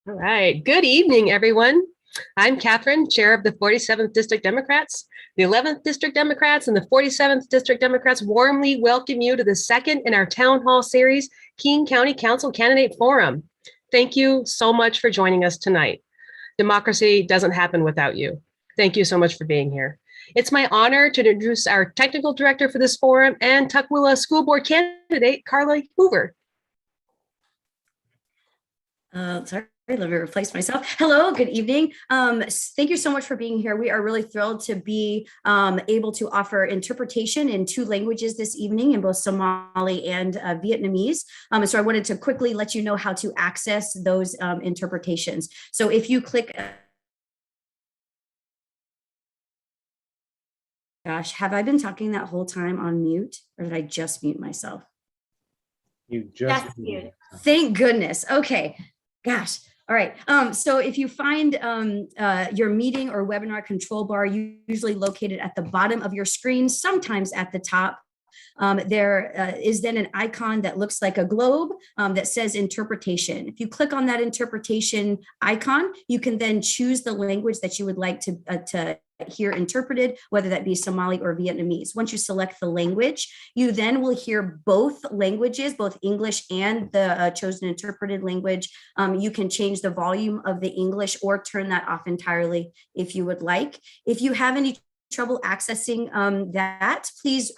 All right. Good evening, everyone. I'm Catherine, chair of the 47th District Democrats. The 11th District Democrats and the 47th District Democrats warmly welcome you to the second in our town hall series, King County Council Candidate Forum. Thank you so much for joining us tonight. Democracy doesn't happen without you. Thank you so much for being here. It's my honor to introduce our technical director for this forum and Tukwila School Board candidate, Carla Hoover. Sorry, let me replace myself. Hello, good evening. Thank you so much for being here. We are really thrilled to be able to offer interpretation in 2 languages this evening, in both Somali and Vietnamese. So I wanted to quickly let you know how to access those interpretations. So if you click, gosh, have I been talking that whole time on mute, or did I just mute myself? You just muted. Thank goodness. Okay. Gosh. All right. So if you find your meeting or webinar control bar, usually located at the bottom of your screen, sometimes at the top, there is then an icon that looks like a globe that says interpretation. If you click on that interpretation icon, you can then choose the language that you would like to hear interpreted, whether that be Somali or Vietnamese. Once you select the language, you then will hear both languages, both English and the chosen interpreted language. You can change the volume of the English or turn that off entirely if you would like. If you have any trouble accessing that, please,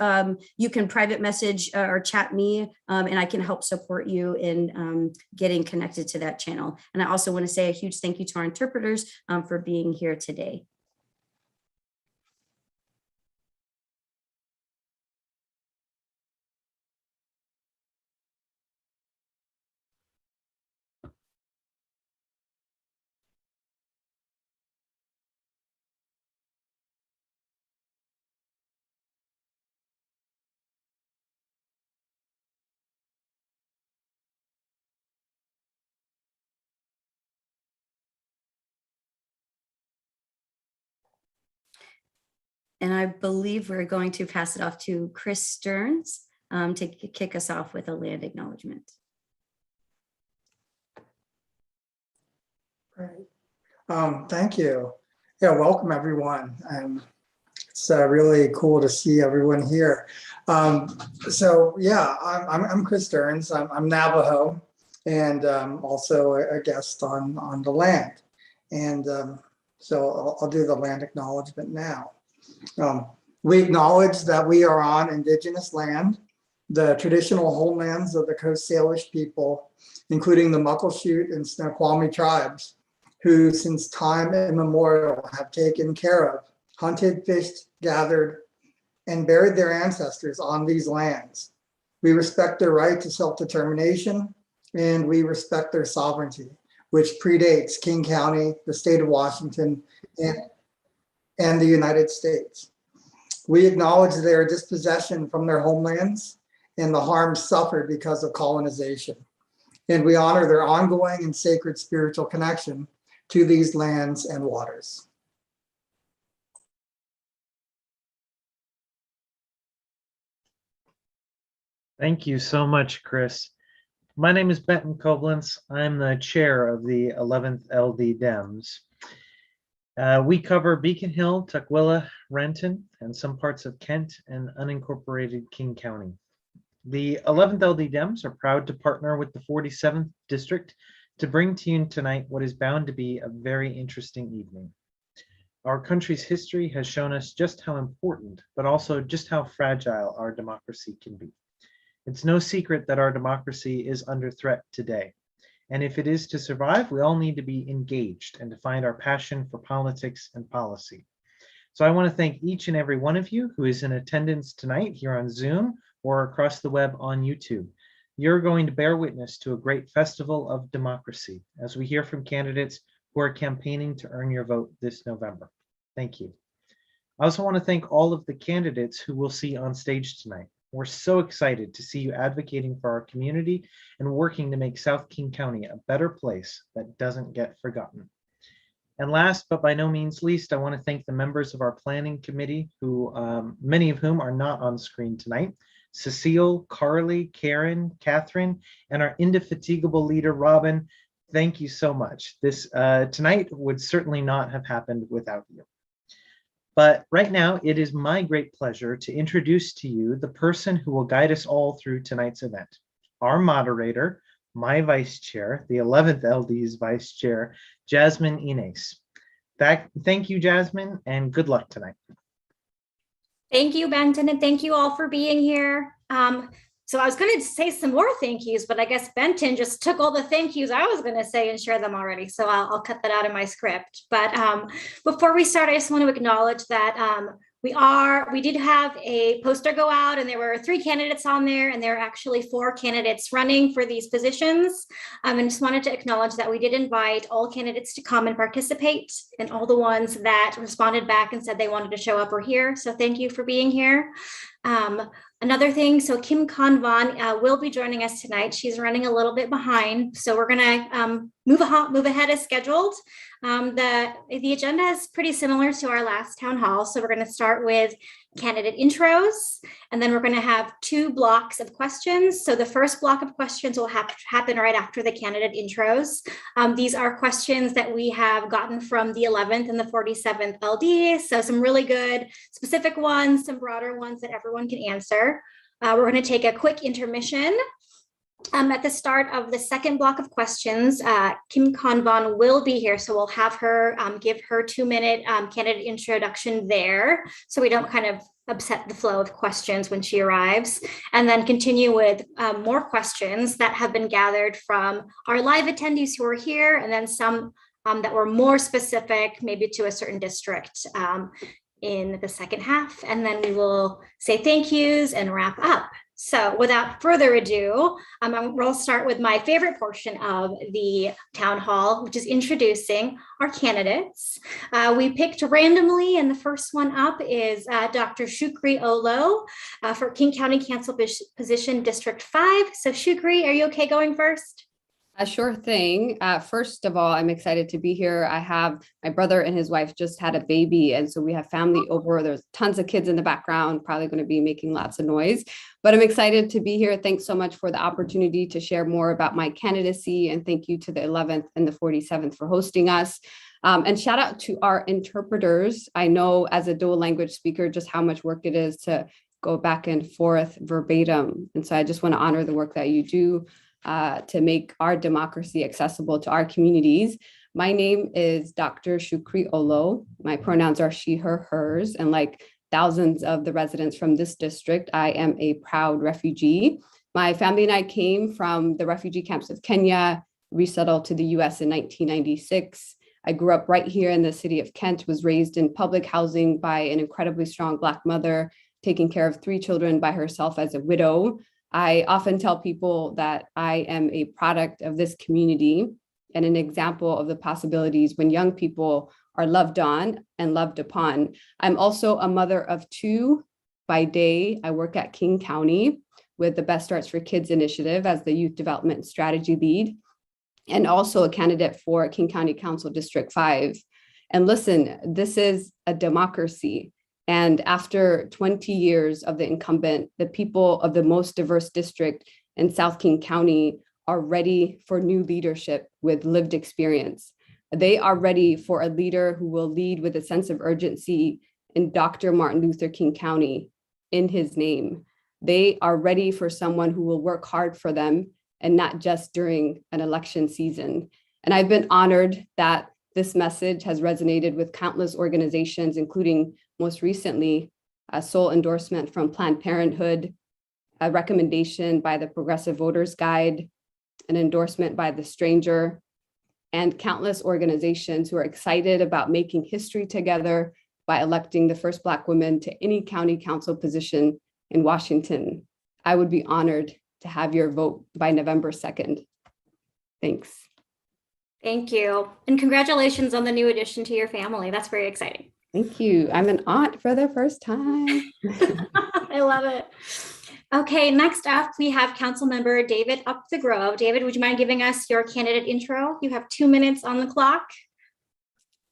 you can private message or chat me, and I can help support you in getting connected to that channel. And I also want to say a huge thank you to our interpreters for being here today. And I believe we're going to pass it off to Chris Stearns to kick us off with a land acknowledgement. Great. Thank you. Yeah, welcome everyone. It's really cool to see everyone here. So yeah, I'm Chris Stearns. I'm Navajo, and also a guest on the land. And so I'll do the land acknowledgement now. We acknowledge that we are on indigenous land, the traditional homelands of the Coast Salish people, including the Muckleshoot and Snoqualmie tribes, who since time immemorial have taken care of, hunted, fished, gathered, and buried their ancestors on these lands. We respect their right to self-determination, and we respect their sovereignty, which predates King County, the state of Washington, and the United States. We acknowledge their dispossession from their homelands and the harm suffered because of colonization. And we honor their ongoing and sacred spiritual connection to these lands and waters. Thank you so much, Chris. My name is Benton Koblenz. I'm the chair of the 11th LD Dems. We cover Beacon Hill, Tukwila, Renton, and some parts of Kent and unincorporated King County. The 11th LD Dems are proud to partner with the 47th District to bring to you tonight what is bound to be a very interesting evening. Our country's history has shown us just how important, but also just how fragile our democracy can be. It's no secret that our democracy is under threat today. And if it is to survive, we all need to be engaged and to find our passion for politics and policy. So I want to thank each and every one of you who is in attendance tonight here on Zoom or across the web on YouTube. You're going to bear witness to a great festival of democracy as we hear from candidates who are campaigning to earn your vote this November. Thank you. I also want to thank all of the candidates who we'll see on stage tonight. We're so excited to see you advocating for our community and working to make South King County a better place that doesn't get forgotten. And last, but by no means least, I want to thank the members of our planning committee, who many of whom are not on screen tonight. Cecile, Carly, Karen, Catherine, and our indefatigable leader, Robin. Thank you so much. This tonight would certainly not have happened without you. But right now, it is my great pleasure to introduce to you the person who will guide us all through tonight's event. Our moderator, my vice chair, the 11th LD's vice chair, Jasmine Inez. Thank you, Jasmine, and good luck tonight. Thank you, Benton, and thank you all for being here. So I was going to say some more thank yous, but I guess Benton just took all the thank yous I was going to say and share them already. So I'll cut that out of my script. But before we start, I just want to acknowledge that we did have a poster go out, and there were 3 candidates on there, and there are actually 4 candidates running for these positions. And just wanted to acknowledge that we did invite all candidates to come and participate, and all the ones that responded back and said they wanted to show up are here. So thank you for being here. Another thing, so Kim Convan will be joining us tonight. She's running a little bit behind, so we're going to move ahead as scheduled. The agenda is pretty similar to our last town hall. So we're going to start with candidate intros, and then we're going to have 2 blocks of questions. So the first block of questions will happen right after the candidate intros. These are questions that we have gotten from the 11th and the 47th LD. So some really good specific ones, some broader ones that everyone can answer. We're going to take a quick intermission. At the start of the second block of questions, Kim Convan will be here, so we'll have her give her 2-minute candidate introduction there, so we don't kind of upset the flow of questions when she arrives, and then continue with more questions that have been gathered from our live attendees who are here, and then some that were more specific, maybe to a certain district in the second half, and then we will say thank yous and wrap up. So without further ado, we'll start with my favorite portion of the town hall, which is introducing our candidates. We picked randomly, and the first one up is Dr. Shukri Olo for King County Council position District 5. So Shukri, are you okay going first? Sure thing. First of all, I'm excited to be here. I have my brother and his wife just had a baby, and so we have family over. There's tons of kids in the background, probably going to be making lots of noise, but I'm excited to be here. Thanks so much for the opportunity to share more about my candidacy, and thank you to the 11th and the 47th for hosting us. And shout out to our interpreters. I know as a dual language speaker just how much work it is to go back and forth verbatim, and so I just want to honor the work that you do to make our democracy accessible to our communities. My name is Dr. Shukri Olo. My pronouns are she, her, hers, and like thousands of the residents from this district, I am a proud refugee. My family and I came from the refugee camps of Kenya, resettled to the US in 1996. I grew up right here in the city of Kent, was raised in public housing by an incredibly strong Black mother, taking care of 3 children by herself as a widow. I often tell people that I am a product of this community and an example of the possibilities when young people are loved on and loved upon. I'm also a mother of 2 by day. I work at King County with the Best Starts for Kids initiative as the Youth Development Strategy Lead, and also a candidate for King County Council District 5. And listen, this is a democracy. And after 20 years of the incumbent, the people of the most diverse district in South King County are ready for new leadership with lived experience. They are ready for a leader who will lead with a sense of urgency in Dr. Martin Luther King County in his name. They are ready for someone who will work hard for them and not just during an election season. And I've been honored that this message has resonated with countless organizations, including most recently a sole endorsement from Planned Parenthood, a recommendation by the Progressive Voters Guide, an endorsement by The Stranger, and countless organizations who are excited about making history together by electing the first Black woman to any county council position in Washington. I would be honored to have your vote by November 2nd. Thanks. Thank you. And congratulations on the new addition to your family. That's very exciting. Thank you. I'm an aunt for the first time. I love it. Okay, next up, we have Councilmember David Up the Grove. David, would you mind giving us your candidate intro? You have 2 minutes on the clock.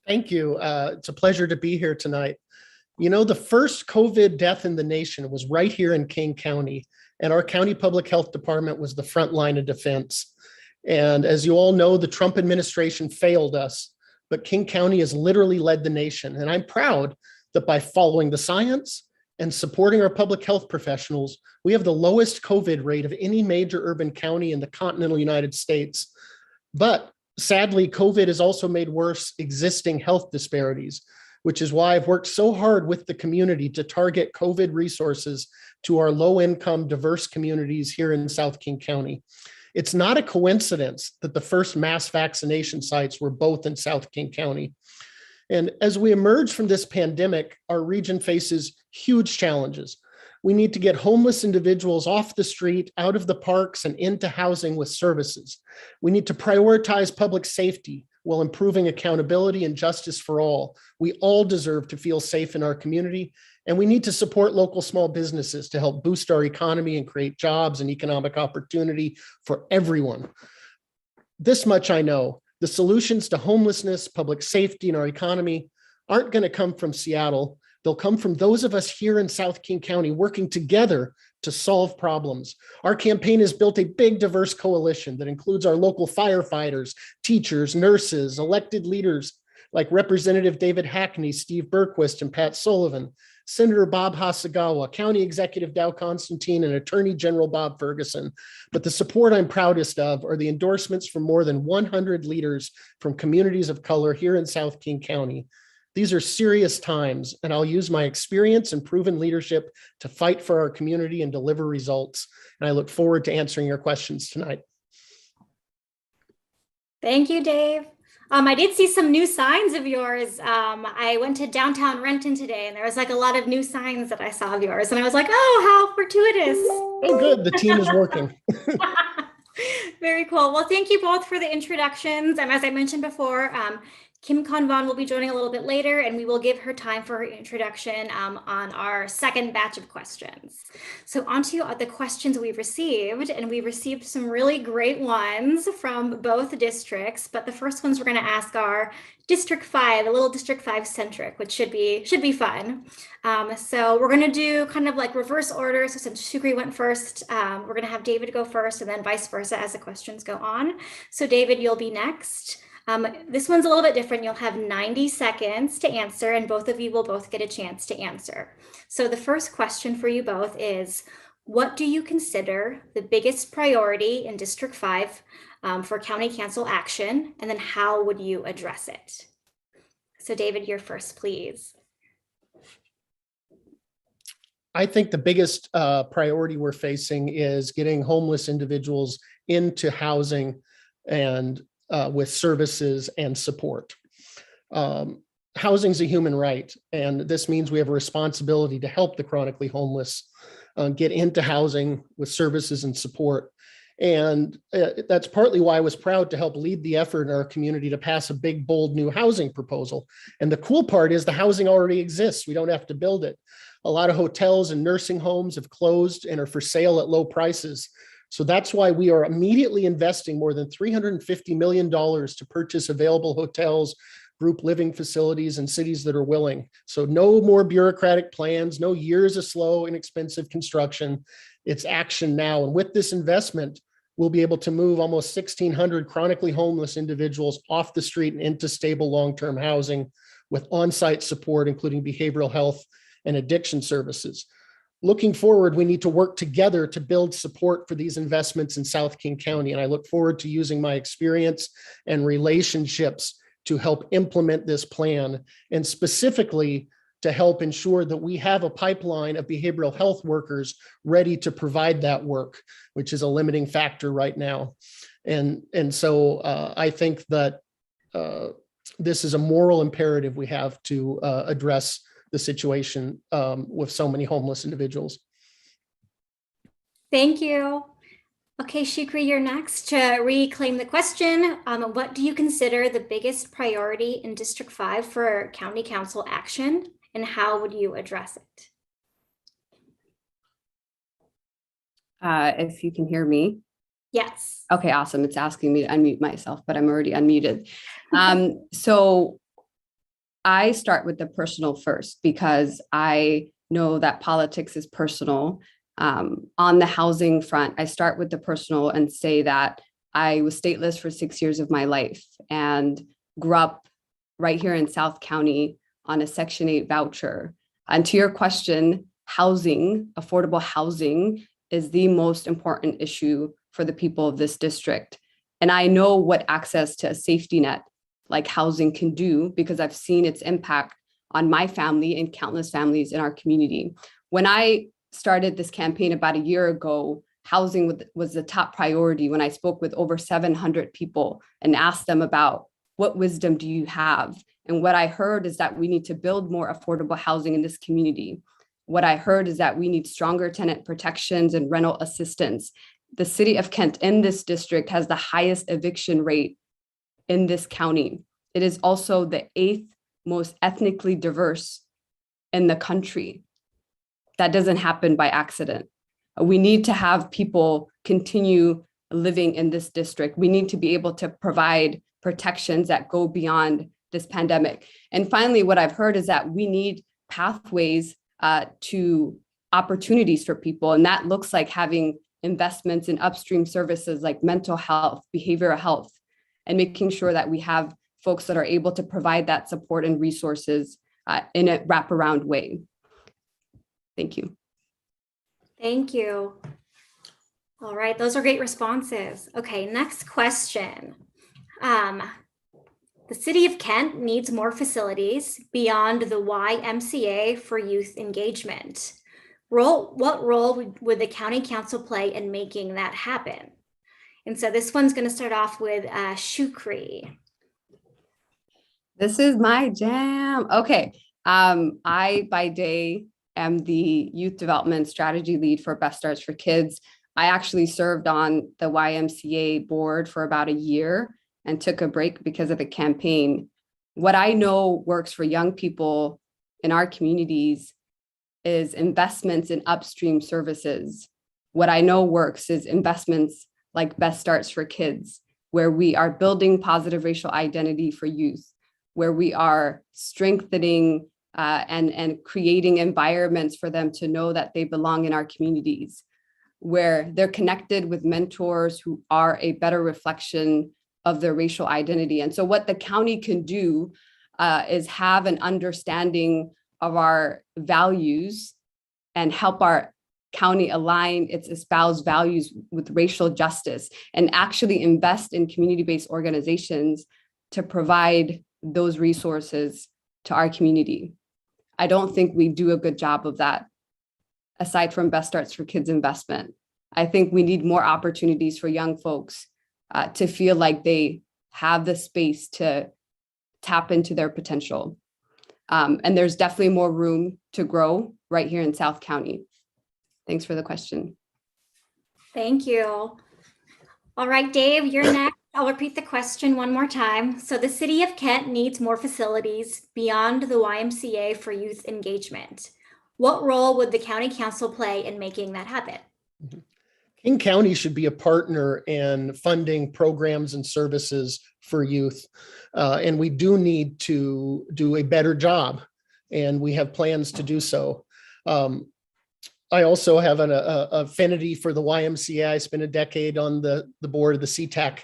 Thank you. It's a pleasure to be here tonight. You know, the first COVID death in the nation was right here in King County, and our county public health department was the front line of defense. And as you all know, the Trump administration failed us, but King County has literally led the nation. And I'm proud that by following the science and supporting our public health professionals, we have the lowest COVID rate of any major urban county in the continental United States. But sadly, COVID has also made worse existing health disparities, which is why I've worked so hard with the community to target COVID resources to our low-income, diverse communities here in South King County. It's not a coincidence that the first mass vaccination sites were both in South King County. And as we emerge from this pandemic, our region faces huge challenges. We need to get homeless individuals off the street, out of the parks, and into housing with services. We need to prioritize public safety while improving accountability and justice for all. We all deserve to feel safe in our community, and we need to support local small businesses to help boost our economy and create jobs and economic opportunity for everyone. This much I know, the solutions to homelessness, public safety, and our economy aren't going to come from Seattle. They'll come from those of us here in South King County working together to solve problems. Our campaign has built a big, diverse coalition that includes our local firefighters, teachers, nurses, elected leaders like Representative David Hackney, Steve Berquist, and Pat Sullivan, Senator Bob Hasagawa, County Executive Dow Constantine, and Attorney General Bob Ferguson. But the support I'm proudest of are the endorsements from more than 100 leaders from communities of color here in South King County. These are serious times, and I'll use my experience and proven leadership to fight for our community and deliver results. And I look forward to answering your questions tonight. Thank you, Dave. I did see some new signs of yours. I went to downtown Renton today, and there was like a lot of new signs that I saw of yours. And I was like, oh, how fortuitous. Oh, good. The team is working. Very cool. Well, thank you both for the introductions. And as I mentioned before, Kim Convon will be joining a little bit later, and we will give her time for her introduction on our second batch of questions. So on to the questions we've received, and we received some really great ones from both districts, but the first ones we're going to ask are District 5, a little District 5 centric, which should be fun. So we're going to do kind of like reverse order. So since Shukri went first, we're going to have David go first and then vice versa as the questions go on. So David, you'll be next. This one's a little bit different. You'll have 90 seconds to answer, and both of you will both get a chance to answer. So the first question for you both is, what do you consider the biggest priority in District 5 for county council action? And then how would you address it? So David, you're first, please. I think the biggest priority we're facing is getting homeless individuals into housing and with services and support. Housing is a human right, and this means we have a responsibility to help the chronically homeless get into housing with services and support. And that's partly why I was proud to help lead the effort in our community to pass a big, bold new housing proposal. And the cool part is the housing already exists. We don't have to build it. A lot of hotels and nursing homes have closed and are for sale at low prices. So that's why we are immediately investing more than $350 million to purchase available hotels, group living facilities, and cities that are willing. So no more bureaucratic plans, no years of slow, inexpensive construction. It's action now. And with this investment, we'll be able to move almost 1,600 chronically homeless individuals off the street and into stable long-term housing with on-site support, including behavioral health and addiction services. Looking forward, we need to work together to build support for these investments in South King County. And I look forward to using my experience and relationships to help implement this plan, and specifically to help ensure that we have a pipeline of behavioral health workers ready to provide that work, which is a limiting factor right now. And so I think that this is a moral imperative we have to address the situation with so many homeless individuals. Thank you. Okay, Shukri, you're next to reclaim the question. What do you consider the biggest priority in District 5 for county council action, and how would you address it? If you can hear me. Yes. Okay, awesome. It's asking me to unmute myself, but I'm already unmuted. So I start with the personal first, because I know that politics is personal. On the housing front, I start with the personal and say that I was stateless for 6 years of my life and grew up right here in South County on a Section 8 voucher. And to your question, housing, affordable housing is the most important issue for the people of this district. And I know what access to a safety net like housing can do because I've seen its impact on my family and countless families in our community. When I started this campaign about a year ago, housing was the top priority when I spoke with over 700 people and asked them about what wisdom do you have? And what I heard is that we need to build more affordable housing in this community. What I heard is that we need stronger tenant protections and rental assistance. The city of Kent in this district has the highest eviction rate in this county. It is also the 8th most ethnically diverse in the country. That doesn't happen by accident. We need to have people continue living in this district. We need to be able to provide protections that go beyond this pandemic. And finally, what I've heard is that we need pathways to opportunities for people. And that looks like having investments in upstream services like mental health, behavioral health, and making sure that we have folks that are able to provide that support and resources in a wraparound way. Thank you. Thank you. All right, those are great responses. Okay, next question. The city of Kent needs more facilities beyond the YMCA for youth engagement. What role would the county council play in making that happen? And so this one's going to start off with Shukri. This is my jam. Okay. I, by day, am the youth development strategy lead for Best Starts for Kids. I actually served on the YMCA board for about a year and took a break because of the campaign. What I know works for young people in our communities is investments in upstream services. What I know works is investments like Best Starts for Kids, where we are building positive racial identity for youth, where we are strengthening and creating environments for them to know that they belong in our communities, where they're connected with mentors who are a better reflection of their racial identity. And so what the county can do is have an understanding of our values and help our county align its espoused values with racial justice and actually invest in community-based organizations to provide those resources to our community. I don't think we do a good job of that, aside from Best Starts for Kids investment. I think we need more opportunities for young folks to feel like they have the space to tap into their potential. And there's definitely more room to grow right here in South County. Thanks for the question. Thank you. All right, Dave, you're next. I'll repeat the question one more time. So the city of Kent needs more facilities beyond the YMCA for youth engagement. What role would the county council play in making that happen? King County should be a partner in funding programs and services for youth. And we do need to do a better job, and we have plans to do so. I also have an affinity for the YMCA. I spent a decade on the board of the CTAC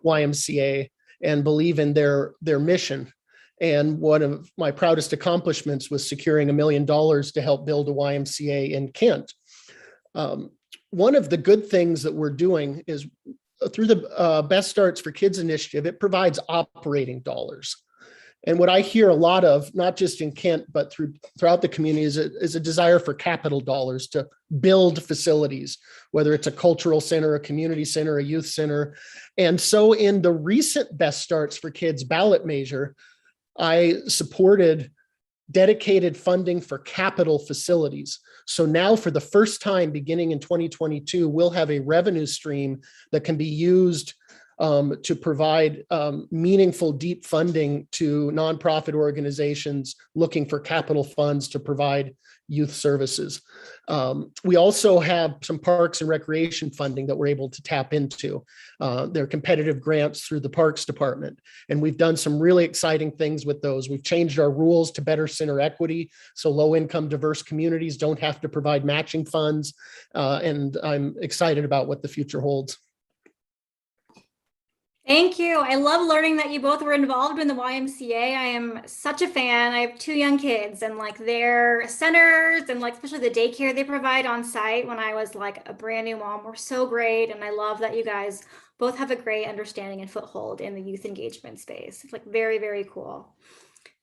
YMCA and believe in their mission. And one of my proudest accomplishments was securing $1 million to help build a YMCA in Kent. One of the good things that we're doing is through the Best Starts for Kids initiative, it provides operating dollars. And what I hear a lot of, not just in Kent, but throughout the community is a desire for capital dollars to build facilities, whether it's a cultural center, a community center, a youth center. And so in the recent Best Starts for Kids ballot measure, I supported dedicated funding for capital facilities. So now for the first time beginning in 2022, we'll have a revenue stream that can be used to provide meaningful, deep funding to nonprofit organizations looking for capital funds to provide youth services. We also have some parks and recreation funding that we're able to tap into. There are competitive grants through the Parks Department, and we've done some really exciting things with those. We've changed our rules to better center equity, so low-income, diverse communities don't have to provide matching funds, and I'm excited about what the future holds. Thank you. I love learning that you both were involved in the YMCA. I am such a fan. I have 2 young kids, and like their centers and like especially the daycare they provide on site when I was like a brand new mom were so great. And I love that you guys both have a great understanding and foothold in the youth engagement space. It's like very, very cool.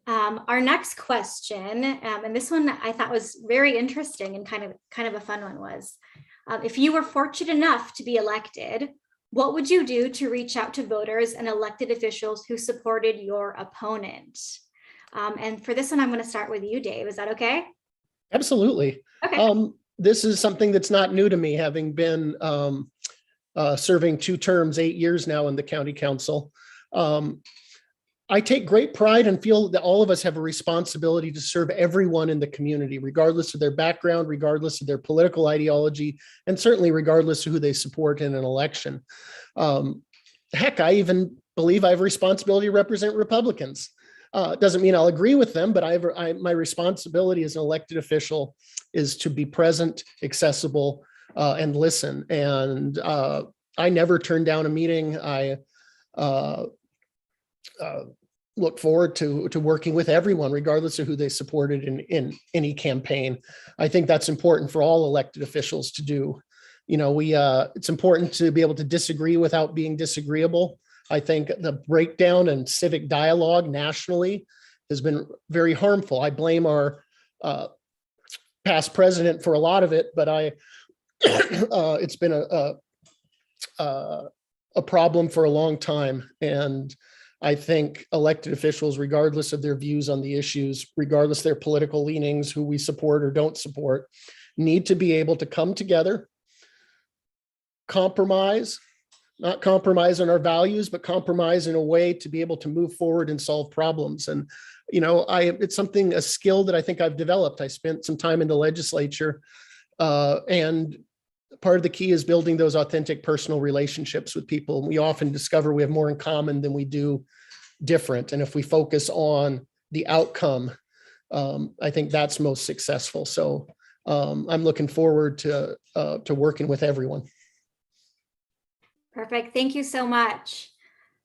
Our next question, and this one I thought was very interesting and kind of a fun one, was if you were fortunate enough to be elected, what would you do to reach out to voters and elected officials who supported your opponent? And for this one, I'm going to start with you, Dave. Is that okay? Absolutely. Okay. This is something that's not new to me, having been serving 2 terms, 8 years now in the county council. I take great pride and feel that all of us have a responsibility to serve everyone in the community, regardless of their background, regardless of their political ideology, and certainly regardless of who they support in an election. Heck, I even believe I have a responsibility to represent Republicans. Doesn't mean I'll agree with them, but my responsibility as an elected official is to be present, accessible, and listen. And I never turn down a meeting. I look forward to working with everyone, regardless of who they supported in any campaign. I think that's important for all elected officials to do. You know, it's important to be able to disagree without being disagreeable. I think the breakdown in civic dialogue nationally has been very harmful. I blame our past president for a lot of it, but it's been a problem for a long time. And I think elected officials, regardless of their views on the issues, regardless of their political leanings, who we support or don't support, need to be able to come together, compromise, not compromise on our values, but compromise in a way to be able to move forward and solve problems. And, you know, it's a skill that I think I've developed. I spent some time in the legislature, and part of the key is building those authentic personal relationships with people. We often discover we have more in common than we do different. And if we focus on the outcome, I think that's most successful. So I'm looking forward to working with everyone. Perfect. Thank you so much.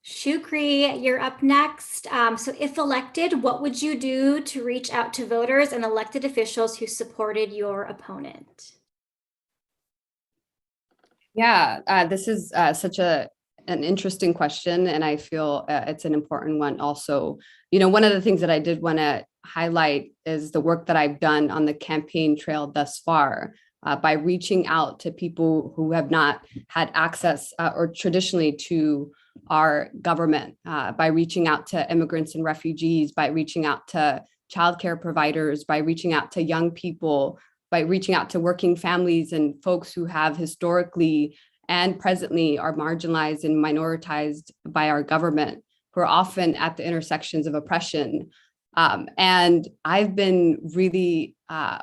Shukri, you're up next. So if elected, what would you do to reach out to voters and elected officials who supported your opponent? Yeah, this is such an interesting question, and I feel it's an important one also. You know, one of the things that I did want to highlight is the work that I've done on the campaign trail thus far by reaching out to people who have not had access or traditionally to our government, by reaching out to immigrants and refugees, by reaching out to childcare providers, by reaching out to young people, by reaching out to working families and folks who have historically and presently are marginalized and minoritized by our government, who are often at the intersections of oppression. And I've been really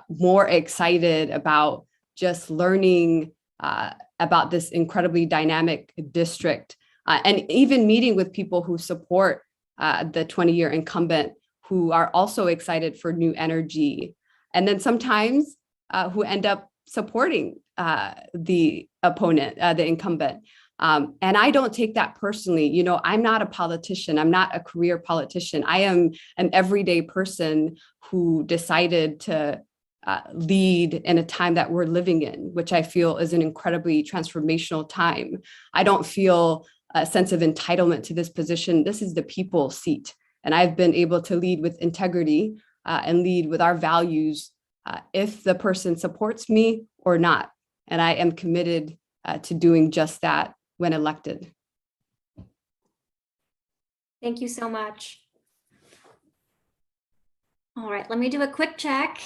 more excited about just learning about this incredibly dynamic district, and even meeting with people who support the 20-year incumbent, who are also excited for new energy. And then sometimes who end up supporting the opponent, the incumbent. And I don't take that personally. You know, I'm not a politician. I'm not a career politician. I am an everyday person who decided to lead in a time that we're living in, which I feel is an incredibly transformational time. I don't feel a sense of entitlement to this position. This is the people's seat. And I've been able to lead with integrity and lead with our values if the person supports me or not. And I am committed to doing just that when elected. Thank you so much. All right, let me do a quick check.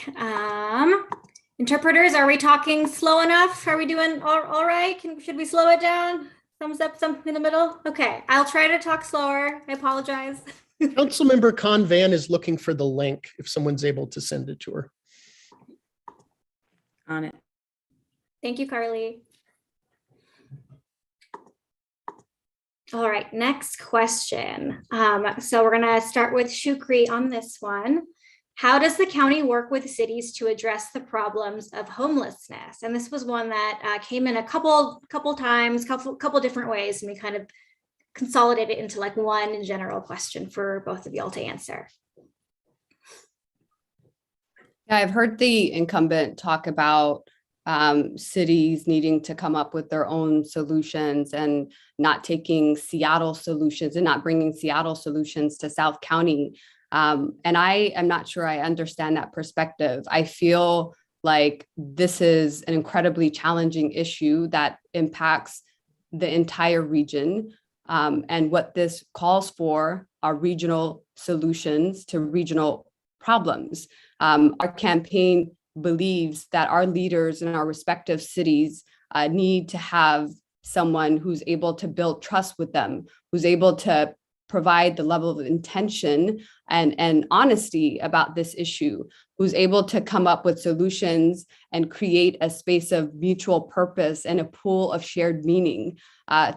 Interpreters, are we talking slow enough? Are we doing all right? Should we slow it down? Thumbs up, something in the middle? Okay, I'll try to talk slower. I apologize. Councilmember Convan is looking for the link if someone's able to send it to her. On it. Thank you, Carly. All right, next question. So we're gonna start with Shukri on this one. How does the county work with cities to address the problems of homelessness? And this was one that came in a couple times, couple different ways, and we kind consolidate it into like one general question for both of y'all to answer. Yeah, I've heard the incumbent talk about cities needing to come up with their own solutions and not taking Seattle solutions and not bringing Seattle solutions to South County. And I am not sure I understand that perspective. I feel like this is an incredibly challenging issue that impacts the entire region. And what this calls for are regional solutions to regional problems. Our campaign believes that our leaders in our respective cities need to have someone who's able to build trust with them, who's able to provide the level of intention and honesty about this issue, who's able to come up with solutions and create a space of mutual purpose and a pool of shared meaning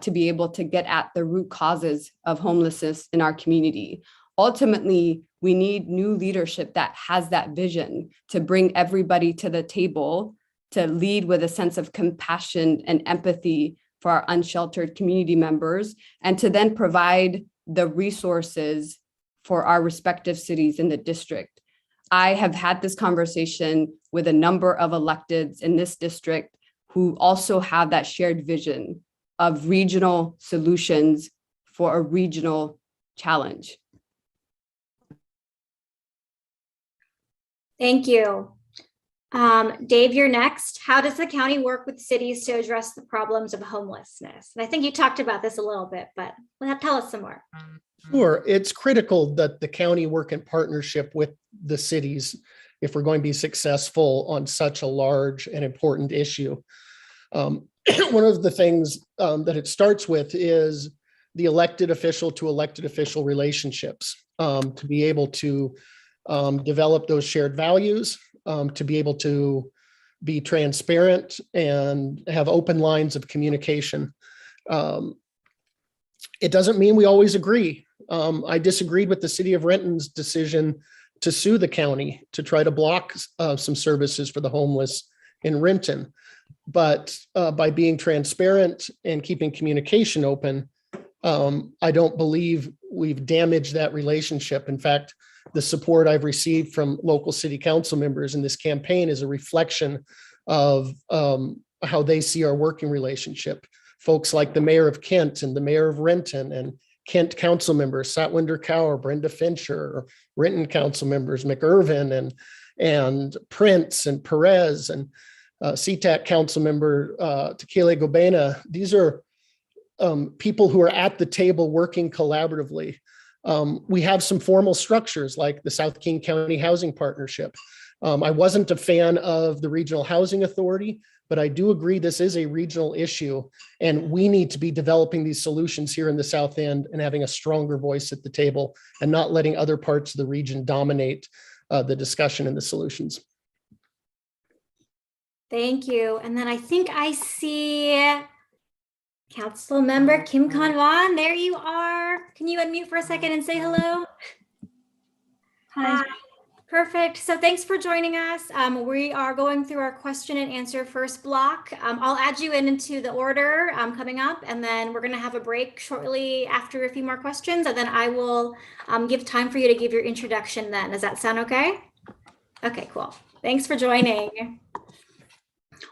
to be able to get at the root causes of homelessness in our community. Ultimately, we need new leadership that has that vision to bring everybody to the table, to lead with a sense of compassion and empathy for our unsheltered community members, and to then provide the resources for our respective cities in the district. I have had this conversation with a number of electeds in this district who also have that shared vision of regional solutions for a regional challenge. Thank you. Dave, you're next. How does the county work with cities to address the problems of homelessness? And I think you talked about this a little bit, but tell us some more. Sure. It's critical that the county work in partnership with the cities if we're going to be successful on such a large and important issue. One of the things that it starts with is the elected official to elected official relationships, to be able to develop those shared values, to be able to be transparent and have open lines of communication. It doesn't mean we always agree. I disagreed with the city of Renton's decision to sue the county to try to block some services for the homeless in Renton. But by being transparent and keeping communication open, I don't believe we've damaged that relationship. In fact, the support I've received from local city council members in this campaign is a reflection of how they see our working relationship. Folks like the mayor of Kent and the mayor of Renton and Kent council members, Satwinder Kaur, Brenda Fincher, Renton council members, McIrvin and Prince and Perez and CTAC council member Tequila Gobena. These are people who are at the table working collaboratively. We have some formal structures like the South King County Housing Partnership. I wasn't a fan of the Regional Housing Authority, but I do agree this is a regional issue and we need to be developing these solutions here in the South End and having a stronger voice at the table and not letting other parts of the region dominate the discussion and the solutions. Thank you. And then I think I see Council Member Kim Kanwan. There you are. Can you unmute for a second and say hello? Hi. Perfect. So thanks for joining us. We are going through our question and answer first block. I'll add you into the order coming up, and then we're going to have a break shortly after a few more questions, and then I will give time for you to give your introduction then. Does that sound okay? Okay, cool. Thanks for joining.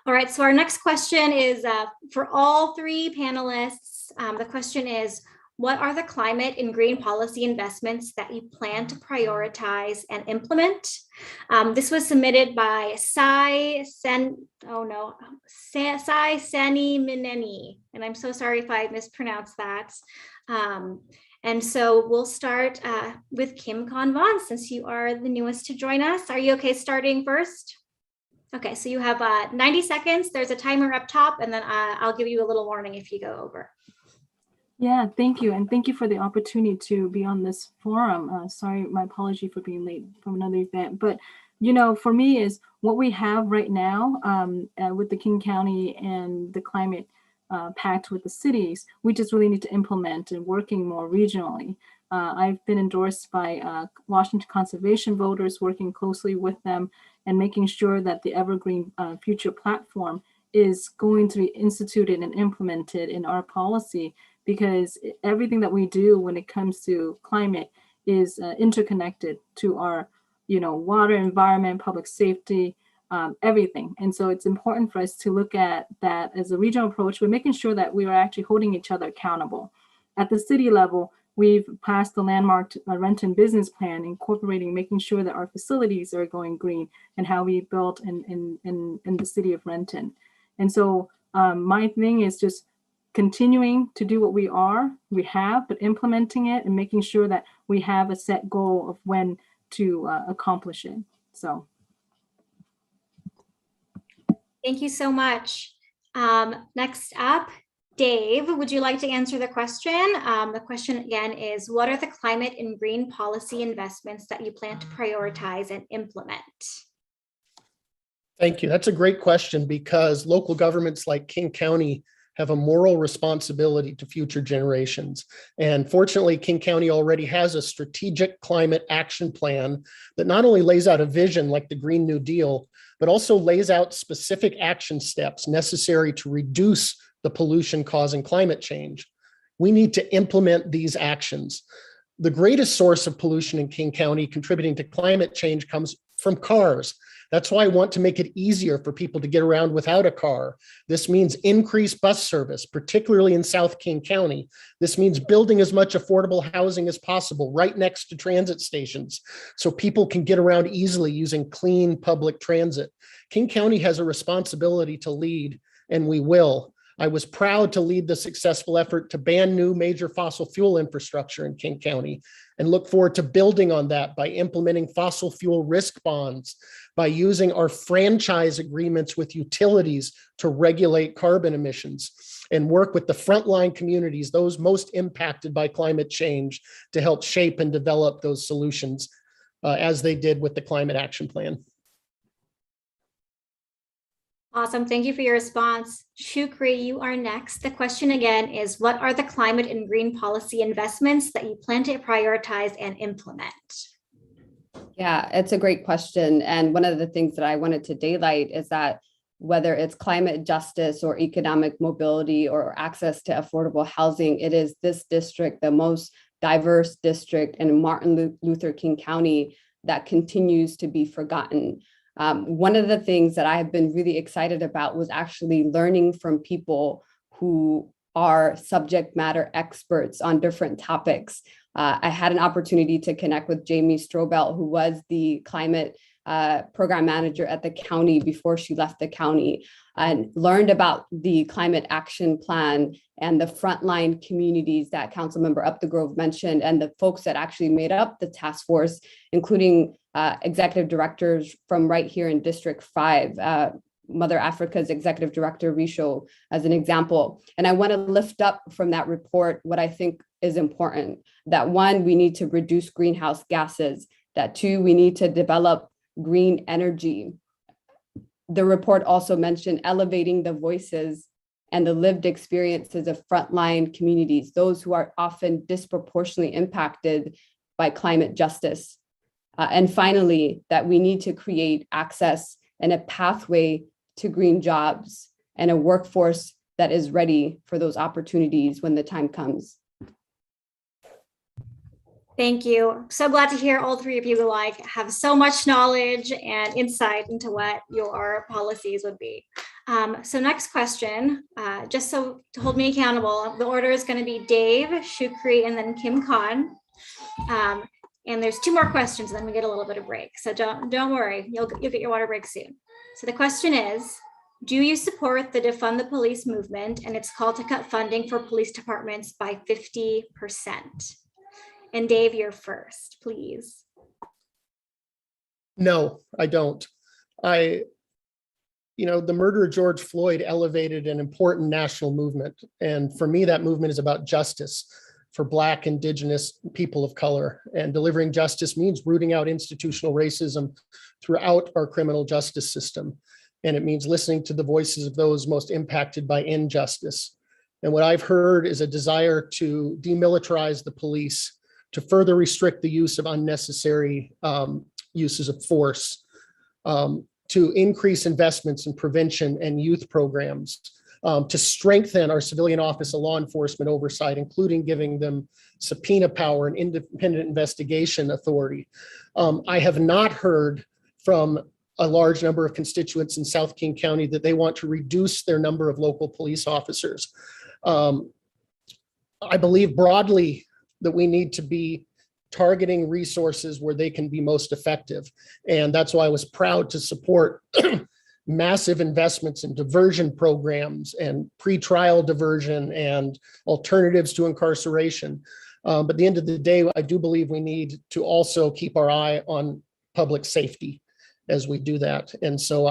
All right, so our next question is for all three panelists. The question is, what are the climate and green policy investments that you plan to prioritize and implement? This was submitted by Sai Sani Mineni, and I'm so sorry if I mispronounced that. And so we'll start with Kim Kanwan, since you are the newest to join us. Are you okay starting first? Okay, so you have 90 seconds. There's a timer up top, and then I'll give you a little warning if you go over. Yeah, thank you. And thank you for the opportunity to be on this forum. Sorry, my apology for being late from another event. But, you know, for me is what we have right now with the King County and the climate pact with the cities, we just really need to implement and working more regionally. I've been endorsed by Washington conservation voters, working closely with them and making sure that the Evergreen Future platform is going to be instituted and implemented in our policy, because everything that we do when it comes to climate is interconnected to our, water, environment, public safety, everything. And so it's important for us to look at that as a regional approach. We're making sure that we are actually holding each other accountable. At the city level, we've passed the landmark Renton business plan, incorporating making sure that our facilities are going green and how we built in the city of Renton. And so my thing is just continuing to do what we have, but implementing it and making sure that we have a set goal of when to accomplish it. So. Thank you so much. Next up, Dave, would you like to answer the question? The question again is, what are the climate and green policy investments that you plan to prioritize and implement? Thank you. That's a great question, because local governments like King County have a moral responsibility to future generations. And fortunately, King County already has a strategic climate action plan that not only lays out a vision like the Green New Deal, but also lays out specific action steps necessary to reduce the pollution causing climate change. We need to implement these actions. The greatest source of pollution in King County contributing to climate change comes from cars. That's why I want to make it easier for people to get around without a car. This means increased bus service, particularly in South King County. This means building as much affordable housing as possible right next to transit stations so people can get around easily using clean public transit. King County has a responsibility to lead, and we will. I was proud to lead the successful effort to ban new major fossil fuel infrastructure in King County, and look forward to building on that by implementing fossil fuel risk bonds, by using our franchise agreements with utilities to regulate carbon emissions, and work with the frontline communities, those most impacted by climate change, to help shape and develop those solutions as they did with the Climate Action Plan. Awesome. Thank you for your response. Shukri, you are next. The question again is, what are the climate and green policy investments that you plan to prioritize and implement? Yeah, it's a great question. And one of the things that I wanted to daylight is that whether it's climate justice or economic mobility or access to affordable housing, it is this district, the most diverse district in Martin Luther King County, that continues to be forgotten. One of the things that I have been really excited about was actually learning from people who are subject matter experts on different topics. I had an opportunity to connect with Jamie Strobel, who was the climate program manager at the county before she left the county, and learned about the climate action plan and the frontline communities that Councilmember Upthegrove mentioned, and the folks that actually made up the task force, including executive directors from right here in District 5, Mother Africa's executive director, Risho, as an example. And I want to lift up from that report what I think is important, that one, we need to reduce greenhouse gases, that two, we need to develop green energy. The report also mentioned elevating the voices and the lived experiences of frontline communities, those who are often disproportionately impacted by climate justice. And finally, that we need to create access and a pathway to green jobs and a workforce that is ready for those opportunities when the time comes. Thank you. So glad to hear all three of you have so much knowledge and insight into what your policies would be. So next question, just so to hold me accountable, the order is going to be Dave, Shukri, and then Kim Khan. And there's two more questions, and then we get a little bit of break. So don't worry, you'll get your water break soon. So the question is, do you support the Defund the Police movement and its call to cut funding for police departments by 50%? And Dave, you're first, please. No, I don't. The murder of George Floyd elevated an important national movement. And for me, that movement is about justice for Black, Indigenous people of color. And delivering justice means rooting out institutional racism throughout our criminal justice system. And it means listening to the voices of those most impacted by injustice. And what I've heard is a desire to demilitarize the police, to further restrict the use of unnecessary uses of force, to increase investments in prevention and youth programs, to strengthen our civilian office of law enforcement oversight, including giving them subpoena power and independent investigation authority. I have not heard from a large number of constituents in South King County that they want to reduce their number of local police officers. I believe broadly that we need to be targeting resources where they can be most effective. And that's why I was proud to support massive investments in diversion programs and pretrial diversion and alternatives to incarceration. But at the end of the day, I do believe we need to also keep our eye on public safety as we do that. And so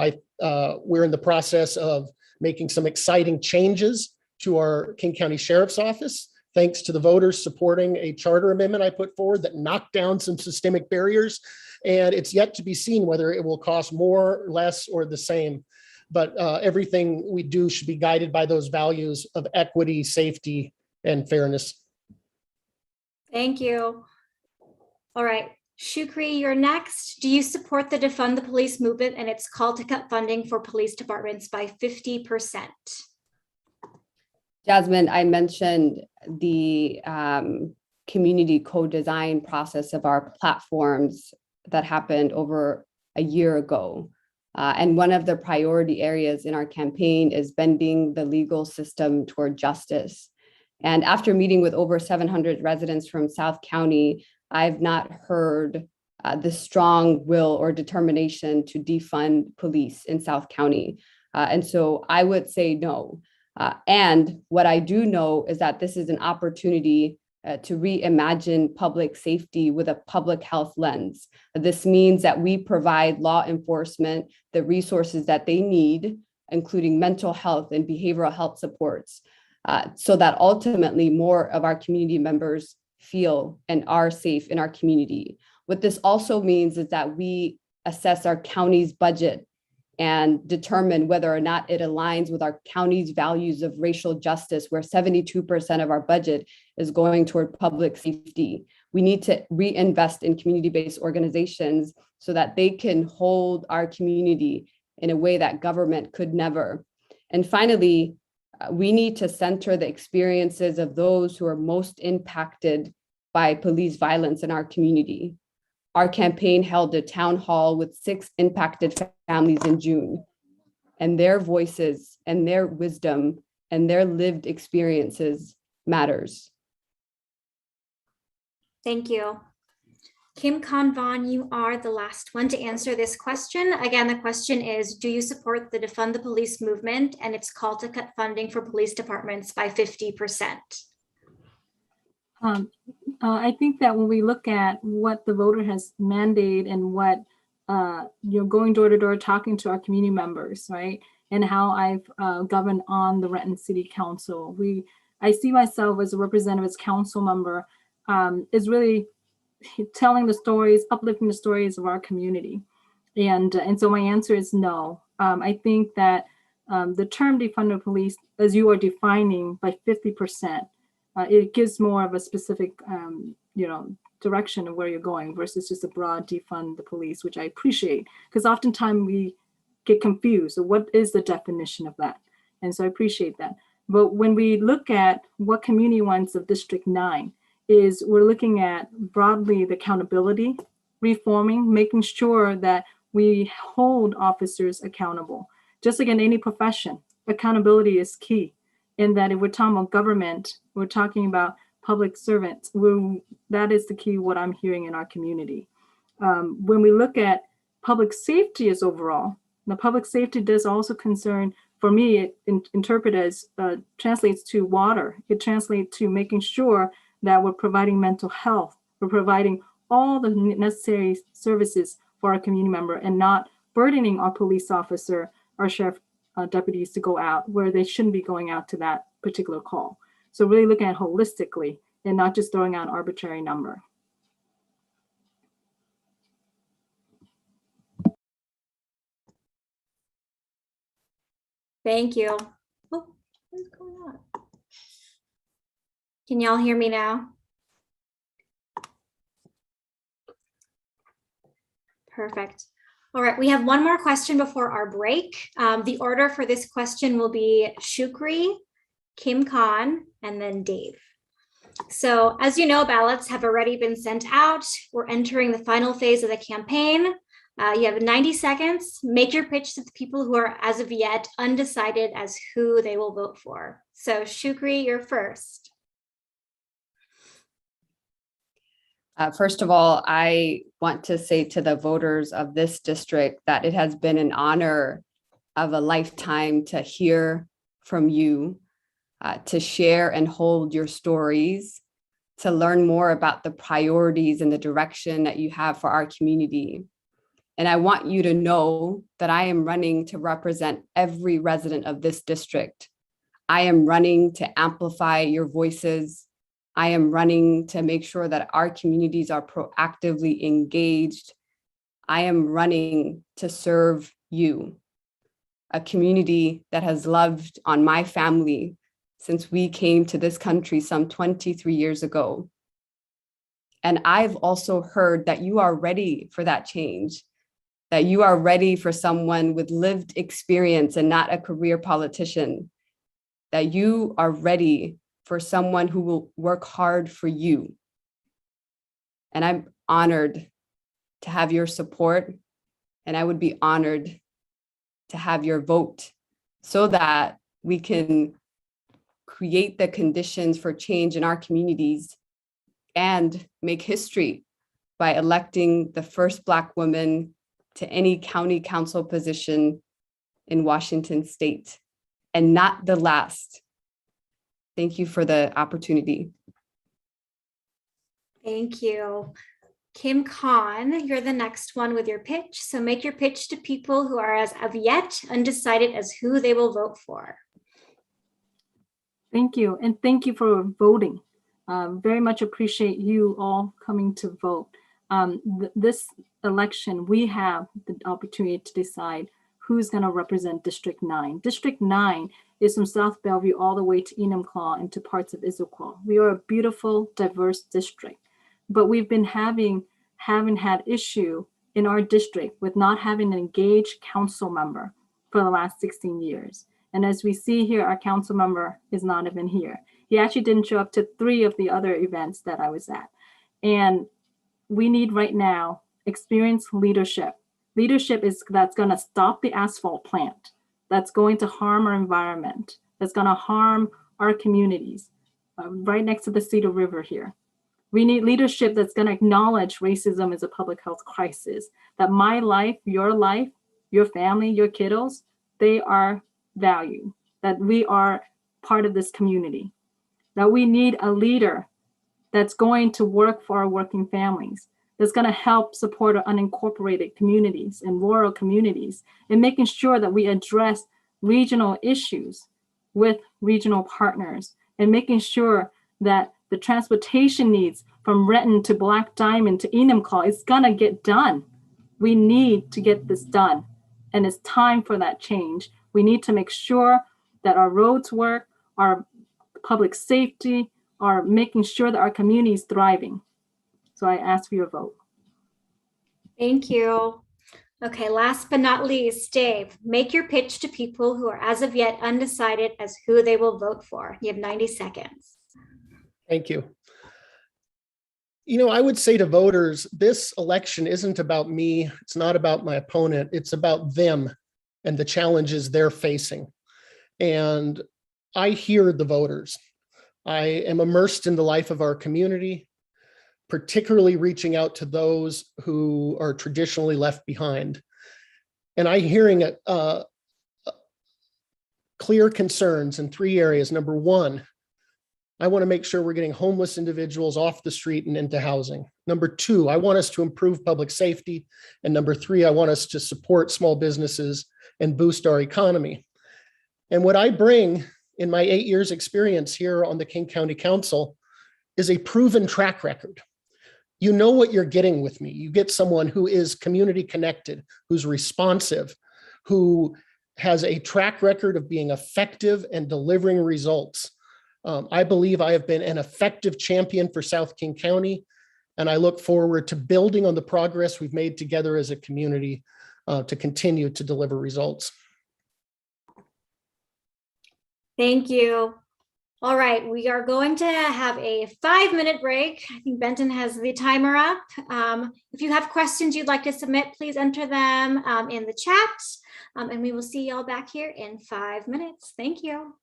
we're in the process of making some exciting changes to our King County Sheriff's Office, thanks to the voters supporting a charter amendment I put forward that knocked down some systemic barriers. And it's yet to be seen whether it will cost more, less, or the same. But everything we do should be guided by those values of equity, safety, and fairness. Thank you. All right, Shukri, you're next. Do you support the Defund the Police movement and its call to cut funding for police departments by 50%? Jasmine, I mentioned the community co-design process of our platforms that happened over a year ago. And one of the priority areas in our campaign is bending the legal system toward justice. And after meeting with over 700 residents from South County, I've not heard the strong will or determination to defund police in South County. And so I would say no. And what I do know is that this is an opportunity to reimagine public safety with a public health lens. This means that we provide law enforcement the resources that they need, including mental health and behavioral health supports, so that ultimately more of our community members feel and are safe in our community. What this also means is that we assess our county's budget and determine whether or not it aligns with our county's values of racial justice, where 72% of our budget is going toward public safety. We need to reinvest in community-based organizations so that they can hold our community in a way that government could never. And finally, we need to center the experiences of those who are most impacted by police violence in our community. Our campaign held a town hall with 6 impacted families in June, and their voices and their wisdom and their lived experiences matters. Thank you. Kim Convon, you are the last one to answer this question. Again, the question is, do you support the Defund the Police movement and its call to cut funding for police departments by 50%? I think that when we look at what the voter has mandated and what you're going door to door talking to our community members, right? And how I've governed on the Renton City Council. I see myself as a representative, as council member, is really telling the stories, uplifting the stories of our community. And so my answer is no. I think that the term defund the police, as you are defining by 50%, it gives more of a specific, direction of where you're going versus just a broad defund the police, which I appreciate, because oftentimes we get confused. So what is the definition of that? And so I appreciate that. But when we look at what community wants of District 9, is we're looking at broadly the accountability, reforming, making sure that we hold officers accountable. Just like in any profession, accountability is key. In that if we're talking about government, we're talking about public servants. That is the key, what I'm hearing in our community. When we look at public safety as overall, the public safety does also concern, for me, it interpret as translates to water. It translates to making sure that we're providing mental health. We're providing all the necessary services for our community member and not burdening our police officer, our sheriff deputies to go out where they shouldn't be going out to that particular call. So really looking at it holistically and not just throwing out an arbitrary number. Thank you. Oh, what's going on? Can y'all hear me now? Perfect. All right, we have one more question before our break. The order for this question will be Shukri, Kim Khan, and then Dave. So as you know, ballots have already been sent out. We're entering the final phase of the campaign. You have 90 seconds. Make your pitch to the people who are as of yet undecided as who they will vote for. So Shukri, you're first. First of all, I want to say to the voters of this district that it has been an honor of a lifetime to hear from you, to share and hold your stories, to learn more about the priorities and the direction that you have for our community. And I want you to know that I am running to represent every resident of this district. I am running to amplify your voices. I am running to make sure that our communities are proactively engaged. I am running to serve you, a community that has loved on my family since we came to this country some 23 years ago. And I've also heard that you are ready for that change, that you are ready for someone with lived experience and not a career politician, that you are ready for someone who will work hard for you. And I'm honored to have your support, and I would be honored to have your vote so that we can create the conditions for change in our communities and make history by electing the first Black woman to any county council position in Washington state, and not the last. Thank you for the opportunity. Thank you. Kim Khan, you're the next one with your pitch. So make your pitch to people who are as of yet undecided as who they will vote for. Thank you. And thank you for voting. Very much appreciate you all coming to vote. This election, we have the opportunity to decide who's going to represent District 9. District 9 is from South Bellevue all the way to Ymca and to parts of Issaquah. We are a beautiful, diverse district, but we've been haven't had issue in our district with not having an engaged council member for the last 16 years. And as we see here, our council member is not even here. He actually didn't show up to 3 of the other events that I was at. And we need right now experienced leadership. Leadership that's going to stop the asphalt plant, that's going to harm our environment, that's going to harm our communities, right next to the Cedar River here. We need leadership that's going to acknowledge racism as a public health crisis, that my life, your family, your kiddos, they are valued, that we are part of this community, that we need a leader that's going to work for our working families, that's going to help support our unincorporated communities and rural communities, and making sure that we address regional issues with regional partners, and making sure that the transportation needs from Renton to Black Diamond to Enumclaw is going to get done. We need to get this done, and it's time for that change. We need to make sure that our roads work, our public safety, are making sure that our community is thriving. So I ask for your vote. Thank you. Okay, last but not least, Dave, make your pitch to people who are as of yet undecided as who they will vote for. You have 90 seconds. Thank you. You know, I would say to voters, this election isn't about me. It's not about my opponent. It's about them and the challenges they're facing. And I hear the voters. I am immersed in the life of our community, particularly reaching out to those who are traditionally left behind. And I'm hearing clear concerns in 3 areas. Number one, I want to make sure we're getting homeless individuals off the street and into housing. Number two, I want us to improve public safety. And number three, I want us to support small businesses and boost our economy. And what I bring in my 8 years experience here on the King County Council is a proven track record. You know what you're getting with me. You get someone who is community connected, who's responsive, who has a track record of being effective and delivering results. I believe I have been an effective champion for South King County, and I look forward to building on the progress we've made together as a community to continue to deliver results. Thank you. All right, we are going to have a 5-minute break. I think Benton has the timer up. If you have questions you'd like to submit, please enter them in the chat. And we will see y'all back here in 5 minutes. Thank you.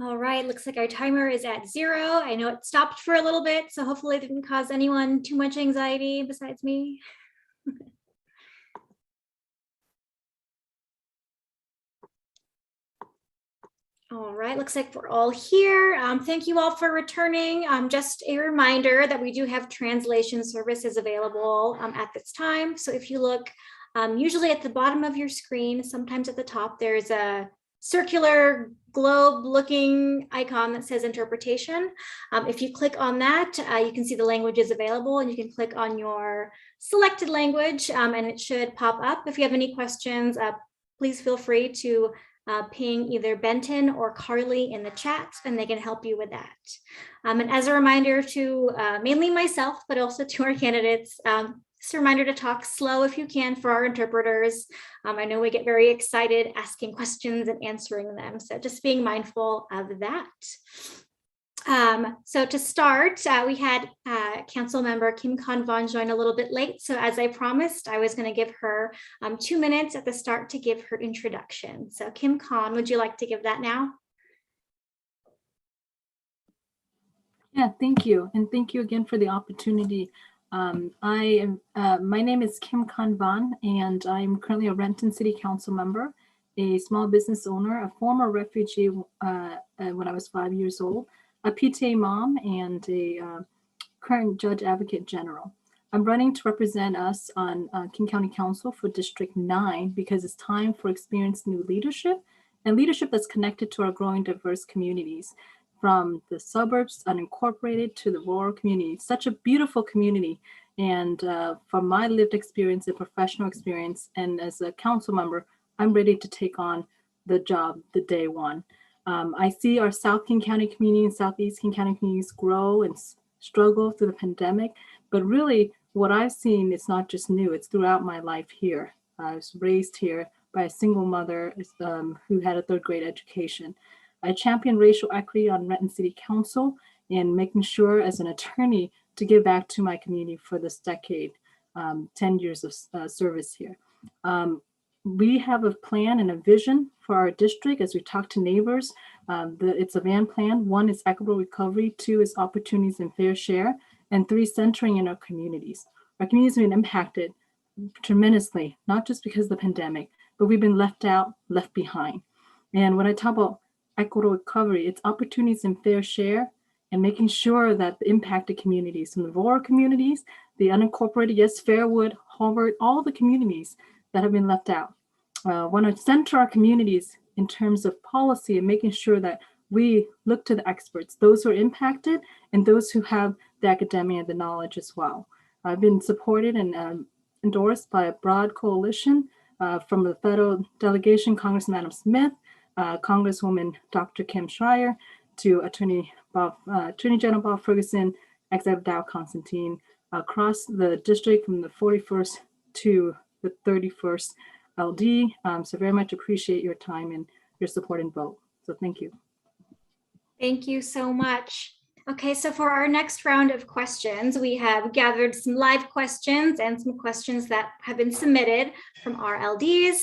All right, looks like our timer is at 0. I know it stopped for a little bit, so hopefully it didn't cause anyone too much anxiety besides me. All right, looks like we're all here. Thank you all for returning. Just a reminder that we do have translation services available at this time. So if you look usually at the bottom of your screen, sometimes at the top, there's a circular globe looking icon that says interpretation. If you click on that, you can see the languages available, and you can click on your selected language and it should pop up. If you have any questions, please feel free to ping either Benton or Carly in the chat, and they can help you with that. And as a reminder to mainly myself, but also to our candidates, just a reminder to talk slow if you can for our interpreters. I know we get very excited asking questions and answering them, so just being mindful of that. So to start, we had Council Member Kim Kan-Von join a little bit late. So as I promised, I was going to give her 2 minutes at the start to give her introduction. So Kim Kan, would you like to give that now? Yeah, thank you. And thank you again for the opportunity. My name is Kim Kan-Von, and I'm currently a Renton City Council member, a small business owner, a former refugee when I was 5 years old, a PTA mom, and a current judge advocate general. I'm running to represent us on King County Council for District 9 because it's time for experienced new leadership and leadership that's connected to our growing diverse communities, from the suburbs, unincorporated, to the rural community. Such a beautiful community. And from my lived experience and professional experience, and as a council member, I'm ready to take on the job the day one. I see our South King County community and Southeast King County communities grow and struggle through the pandemic. But really, what I've seen is not just new, it's throughout my life here. I was raised here by a single mother who had a 3rd grade education. I champion racial equity on Renton City Council and making sure as an attorney to give back to my community for this decade, 10 years of service here. We have a plan and a vision for our district as we talk to neighbors. It's a VAN plan. 1 is equitable recovery, 2 is opportunities and fair share, and 3, centering in our communities. Our communities have been impacted tremendously, not just because of the pandemic, but we've been left out, left behind. And when I talk about equitable recovery, it's opportunities and fair share, and making sure that the impacted communities, from the rural communities, the unincorporated, yes, Fairwood, Harvard, all the communities that have been left out. Want to center our communities in terms of policy and making sure that we look to the experts, those who are impacted and those who have the academia and the knowledge as well. I've been supported and endorsed by a broad coalition from the federal delegation, Congressman Adam Smith, Congresswoman Dr. Kim Schreier, to Attorney General Bob Ferguson, Executive Dow Constantine, across the district from the 41st to the 31st LD. So very much appreciate your time and your support and vote. So thank you. Thank you so much. Okay, so for our next round of questions, we have gathered some live questions and some questions that have been submitted from our LDs.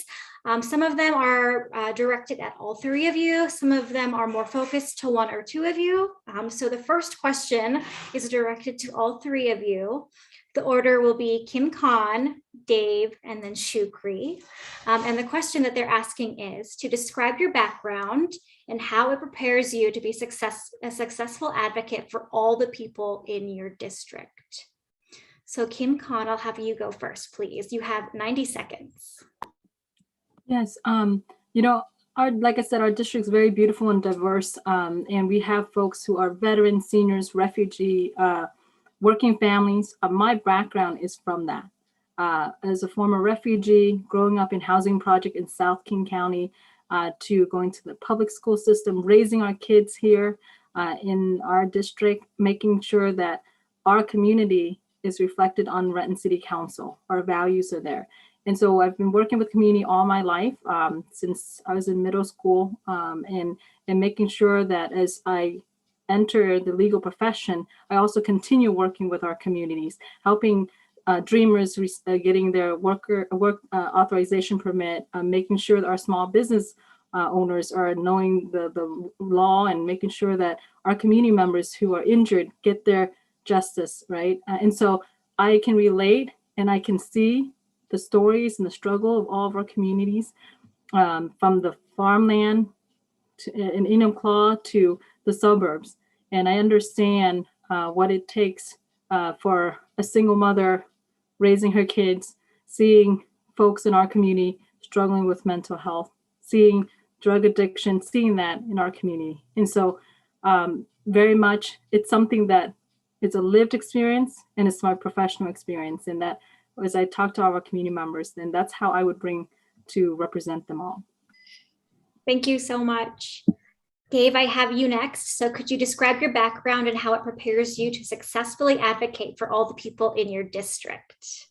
Some of them are directed at all 3 of you. Some of them are more focused to 1 or 2 of you. So the first question is directed to all 3 of you. The order will be Kim Kan, Dave, and then Shukri. And the question that they're asking is to describe your background and how it prepares you to be a successful advocate for all the people in your district. So Kim Kan, I'll have you go first, please. You have 90 seconds. Yes, like I said, our district is very beautiful and diverse, and we have folks who are veterans, seniors, refugee, working families. My background is from that. As a former refugee, growing up in housing project in South King County, to going to the public school system, raising our kids here in our district, making sure that our community is reflected on Renton City Council. Our values are there. And so I've been working with community all my life since I was in middle school, and making sure that as I enter the legal profession, I also continue working with our communities, helping dreamers getting their work authorization permit, making sure that our small business owners are knowing the law and making sure that our community members who are injured get their justice, right? And so I can relate and I can see the stories and the struggle of all of our communities, from the farmland in Ymca to the suburbs. And I understand what it takes for a single mother raising her kids, seeing folks in our community struggling with mental health, seeing drug addiction, seeing that in our community. And so very much it's something that it's a lived experience and it's my professional experience. And that as I talk to all our community members, then that's how I would bring to represent them all. Thank you so much. Dave, I have you next. So could you describe your background and how it prepares you to successfully advocate for all the people in your district?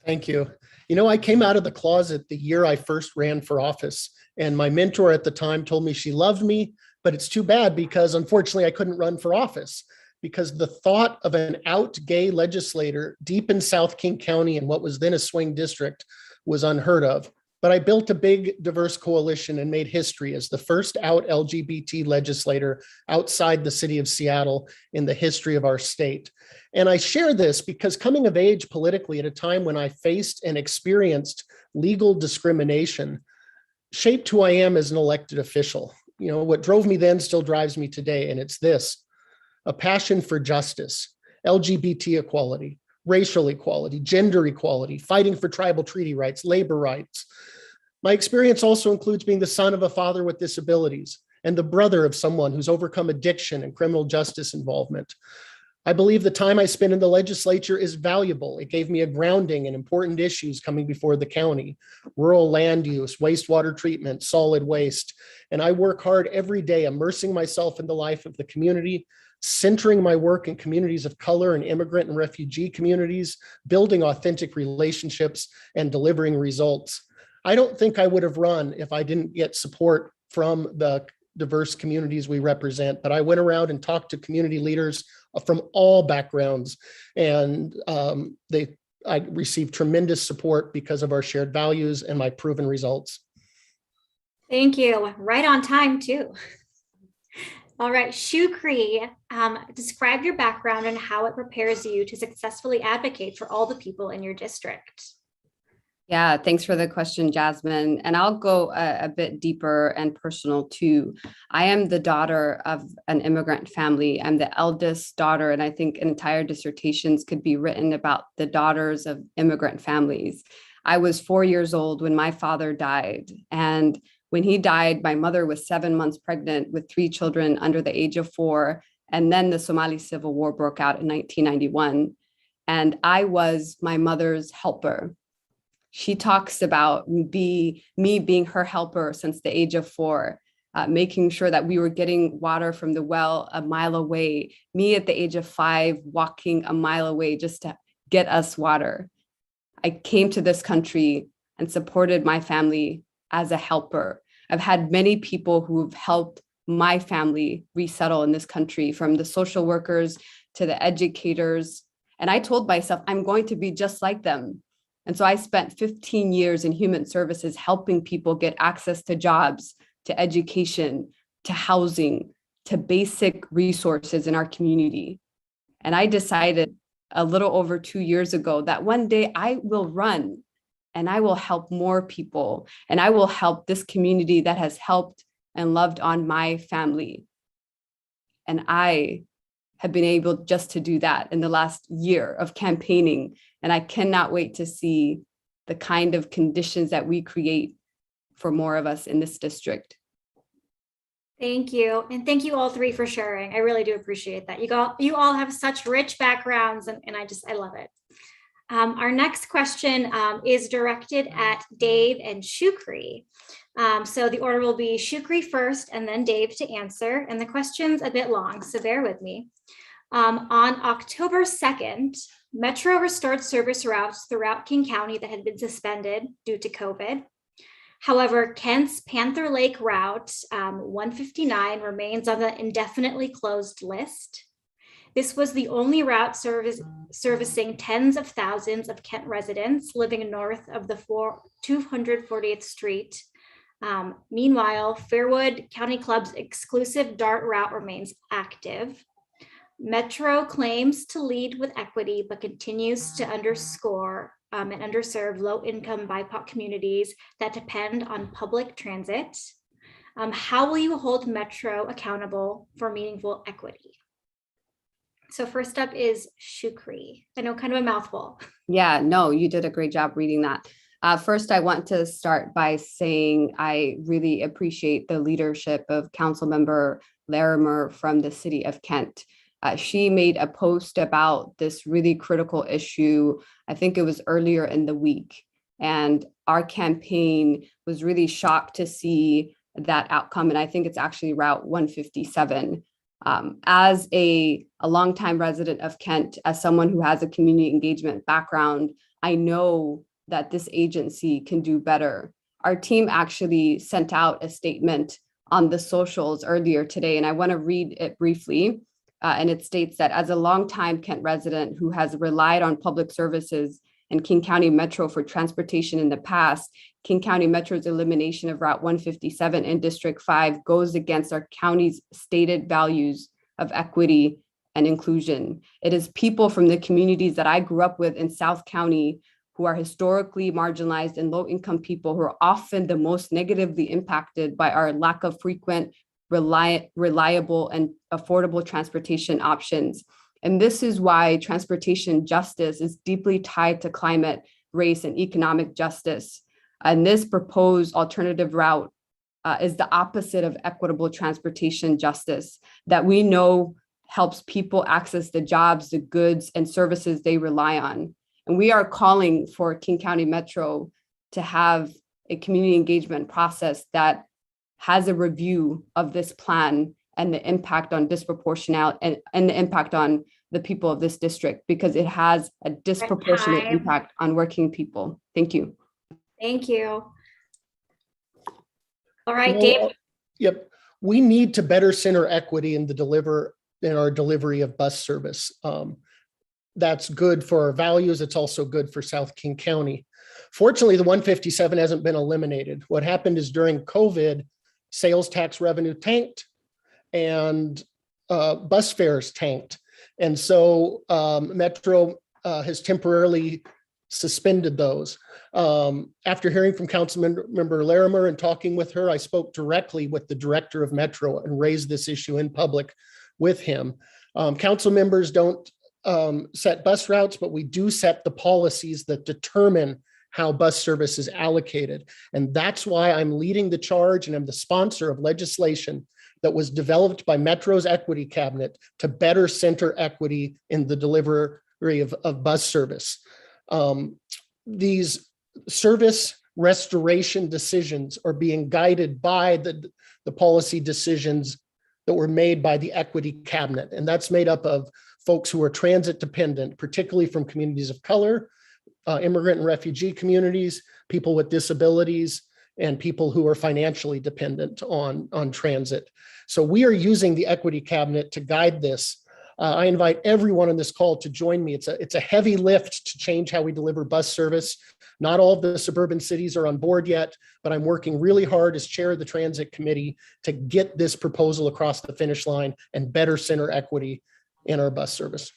Thank you. You know, I came out of the closet the year I first ran for office, and my mentor at the time told me she loved me, but it's too bad because unfortunately I couldn't run for office because the thought of an out gay legislator deep in South King County in what was then a swing district was unheard of. But I built a big, diverse coalition and made history as the first out LGBT legislator outside the city of Seattle in the history of our state. And I share this because coming of age politically at a time when I faced and experienced legal discrimination shaped who I am as an elected official. You know, what drove me then still drives me today, and it's this: a passion for justice, LGBT equality, racial equality, gender equality, fighting for tribal treaty rights, labor rights. My experience also includes being the son of a father with disabilities and the brother of someone who's overcome addiction and criminal justice involvement. I believe the time I spent in the legislature is valuable. It gave me a grounding in important issues coming before the county: rural land use, wastewater treatment, solid waste. And I work hard every day immersing myself in the life of the community, centering my work in communities of color and immigrant and refugee communities, building authentic relationships, and delivering results. I don't think I would have run if I didn't get support from the diverse communities we represent, but I went around and talked to community leaders from all backgrounds, and I received tremendous support because of our shared values and my proven results. Thank you. Right on time too. All right, Shukri, describe your background and how it prepares you to successfully advocate for all the people in your district. Yeah, thanks for the question, Jasmine. And I'll go a bit deeper and personal too. I am the daughter of an immigrant family. I'm the eldest daughter, and I think entire dissertations could be written about the daughters of immigrant families. I was 4 years old when my father died, and when he died, my mother was 7 months pregnant with 3 children under the age of 4. And then the Somali Civil War broke out in 1991. And I was my mother's helper. She talks about me being her helper since the age of 4, making sure that we were getting water from the well a mile away. Me at the age of 5, walking a mile away just to get us water. I came to this country and supported my family as a helper. I've had many people who've helped my family resettle in this country, from the social workers to the educators. And I told myself, I'm going to be just like them. And so I spent 15 years in human services helping people get access to jobs, to education, to housing, to basic resources in our community. And I decided a little over 2 years ago that one day I will run and I will help more people, and I will help this community that has helped and loved on my family. And I have been able just to do that in the last year of campaigning. And I cannot wait to see the kind of conditions that we create for more of us in this district. Thank you. And thank you all 3 for sharing. I really do appreciate that. You all have such rich backgrounds, and I love it. Our next question is directed at Dave and Shukri. So the order will be Shukri first and then Dave to answer. And the question's a bit long, so bear with me. On October 2nd, Metro restored service routes throughout King County that had been suspended due to COVID. However, Kent's Panther Lake route 159 remains on the indefinitely closed list. This was the only route servicing tens of thousands of Kent residents living north of the 240th Street Meanwhile, Fairwood County Club's exclusive DART route remains active. Metro claims to lead with equity, but continues to underscore and underserve low-income BIPOC communities that depend on public transit. How will you hold Metro accountable for meaningful equity? So first up is Shukri. I know, kind of a mouthful. Yeah, no, you did a great job reading that. First, I want to start by saying I really appreciate the leadership of Councilmember Larimer from the city of Kent. She made a post about this really critical issue. I think it was earlier in the week. And our campaign was really shocked to see that outcome. And I think it's actually Route 157. As a longtime resident of Kent, as someone who has a community engagement background, I know that this agency can do better. Our team actually sent out a statement on the socials earlier today, and I want to read it briefly. And it states that as a longtime Kent resident who has relied on public services and King County Metro for transportation in the past, King County Metro's elimination of Route 157 in District 5 goes against our county's stated values of equity and inclusion. It is people from the communities that I grew up with in South County who are historically marginalized and low-income people who are often the most negatively impacted by our lack of frequent, reliable, and affordable transportation options. And this is why transportation justice is deeply tied to climate, race, and economic justice. And this proposed alternative route is the opposite of equitable transportation justice that we know helps people access the jobs, the goods, and services they rely on. And we are calling for King County Metro to have a community engagement process that has a review of this plan and the impact on disproportionality and the impact on the people of this district, because it has a disproportionate impact on working people. Thank you. Thank you. All right, Dave. Yep. We need to better center equity in our delivery of bus service. That's good for our values. It's also good for South King County. Fortunately, the 157 hasn't been eliminated. What happened is during COVID, sales tax revenue tanked and bus fares tanked. And so Metro has temporarily suspended those. After hearing from Councilmember Larimer and talking with her, I spoke directly with the director of Metro and raised this issue in public with him. Council members don't set bus routes, but we do set the policies that determine how bus service is allocated. And that's why I'm leading the charge and I'm the sponsor of legislation that was developed by Metro's equity cabinet to better center equity in the delivery of bus service. These service restoration decisions are being guided by the policy decisions that were made by the equity cabinet. And that's made up of folks who are transit dependent, particularly from communities of color, immigrant and refugee communities, people with disabilities, and people who are financially dependent on transit. So we are using the equity cabinet to guide this. I invite everyone on this call to join me. It's a heavy lift to change how we deliver bus service. Not all of the suburban cities are on board yet, but I'm working really hard as chair of the transit committee to get this proposal across the finish line and better center equity in our bus service.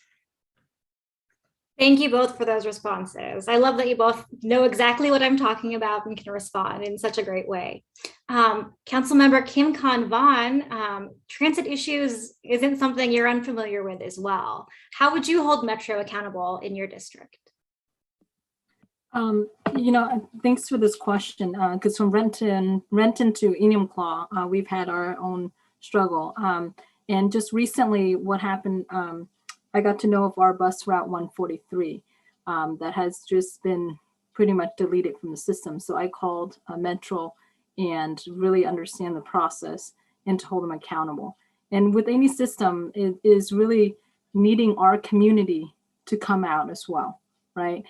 Thank you both for those responses. I love that you both know exactly what I'm talking about and can respond in such a great way. Councilmember Kim Khan Vaughn, transit issues isn't something you're unfamiliar with as well. How would you hold Metro accountable in your district? Thanks for this question, because from Renton to Ymca, we've had our own struggle. And just recently, what happened, I got to know of our bus route 143 that has just been pretty much deleted from the system. So I called Metro and really understand the process and to hold them accountable. And with any system, it is really needing our community to come out as well, right?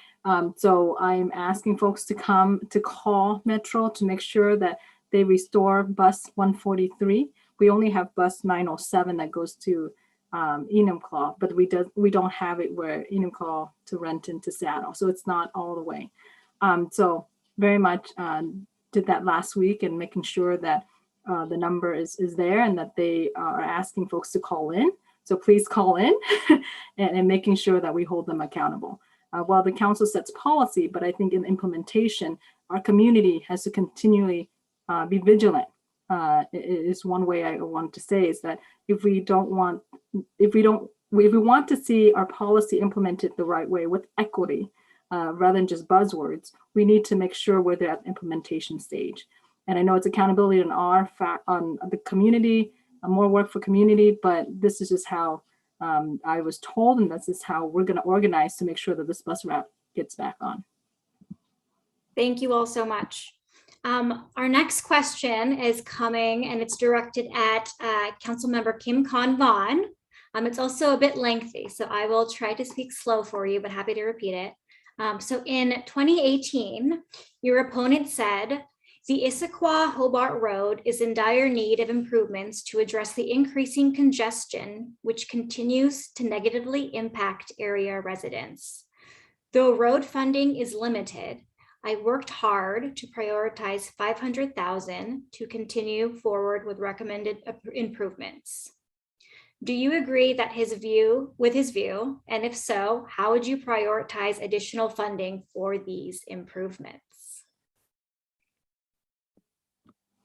So I'm asking folks to come to call Metro to make sure that they restore bus 143. We only have bus 907 that goes to Ymca, but we don't have it where Ymca to Renton to Seattle, so it's not all the way. So very much did that last week, and making sure that the number is there and that they are asking folks to call in. So please call in and making sure that we hold them accountable. While the council sets policy, but I think in implementation, our community has to continually be vigilant. Is one way I want to say is that if we want to see our policy implemented the right way with equity, rather than just buzzwords, we need to make sure we're there at the implementation stage. And I know it's accountability on the community, more work for community, but this is just how I was told, and this is how we're going to organize to make sure that this bus route gets back on. Thank you all so much. Our next question is coming, and it's directed at Councilmember Kim Con Vaughn. It's also a bit lengthy, so I will try to speak slow for you, but happy to repeat it. So in 2018, your opponent said, the Issaquah-Hobart Road is in dire need of improvements to address the increasing congestion, which continues to negatively impact area residents. Though road funding is limited, I worked hard to prioritize $500,000 to continue forward with recommended improvements. Do you agree that with his view? And if so, how would you prioritize additional funding for these improvements?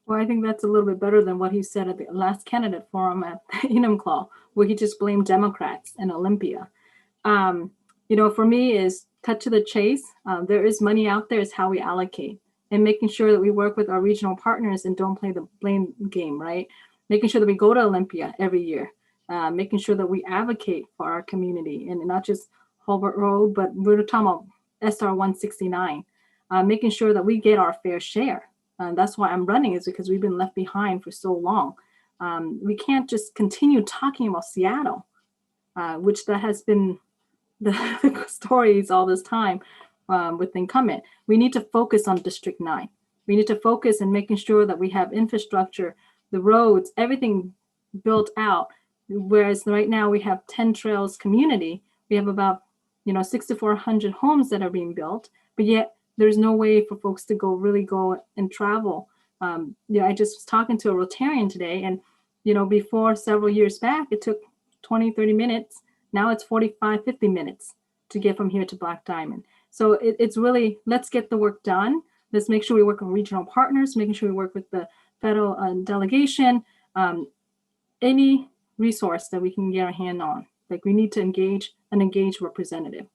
Well, I think that's a little bit better than what he said at the last candidate forum at Ymca, where he just blamed Democrats and Olympia. For me is cut to the chase. There is money out there, is how we allocate, and making sure that we work with our regional partners and don't play the blame game, right? Making sure that we go to Olympia every year, making sure that we advocate for our community, and not just Hobart Road, but we're talking about SR 169, making sure that we get our fair share. That's why I'm running, is because we've been left behind for so long. We can't just continue talking about Seattle, which that has been the stories all this time with incumbent. We need to focus on District 9. We need to focus on making sure that we have infrastructure, the roads, everything built out. Whereas right now we have 10 Trails community, we have about 6,400 homes that are being built, but yet there's no way for folks to really go and travel. I just was talking to a Rotarian today, and before, several years back, it took 20, 30 minutes. Now it's 45, 50 minutes to get from here to Black Diamond. So it's really, let's get the work done. Let's make sure we work with regional partners, making sure we work with the federal delegation, any resource that we can get our hand on. Like, we need to engage an engaged representative.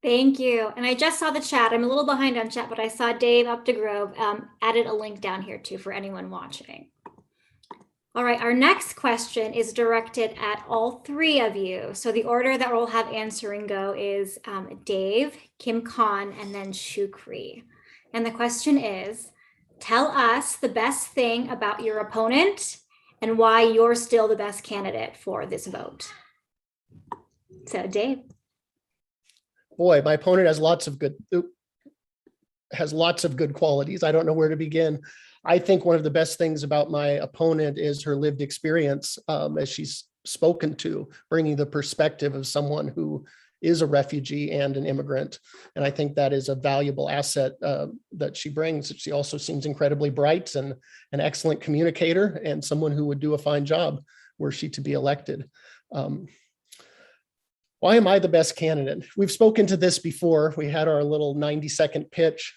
Thank you. And I just saw the chat. I'm a little behind on chat, but I saw Dave Updegrove added a link down here too for anyone watching. All right, our next question is directed at all three of you. So the order that we'll have answering go is Dave, Kim Con, and then Shukri. And the question is, tell us the best thing about your opponent and why you're still the best candidate for this vote. So Dave. Boy, my opponent has lots of good qualities. I don't know where to begin. I think one of the best things about my opponent is her lived experience, as she's spoken to, bringing the perspective of someone who is a refugee and an immigrant. And I think that is a valuable asset that she brings. She also seems incredibly bright and an excellent communicator, and someone who would do a fine job were she to be elected. Why am I the best candidate? We've spoken to this before. We had our little 90-second pitch.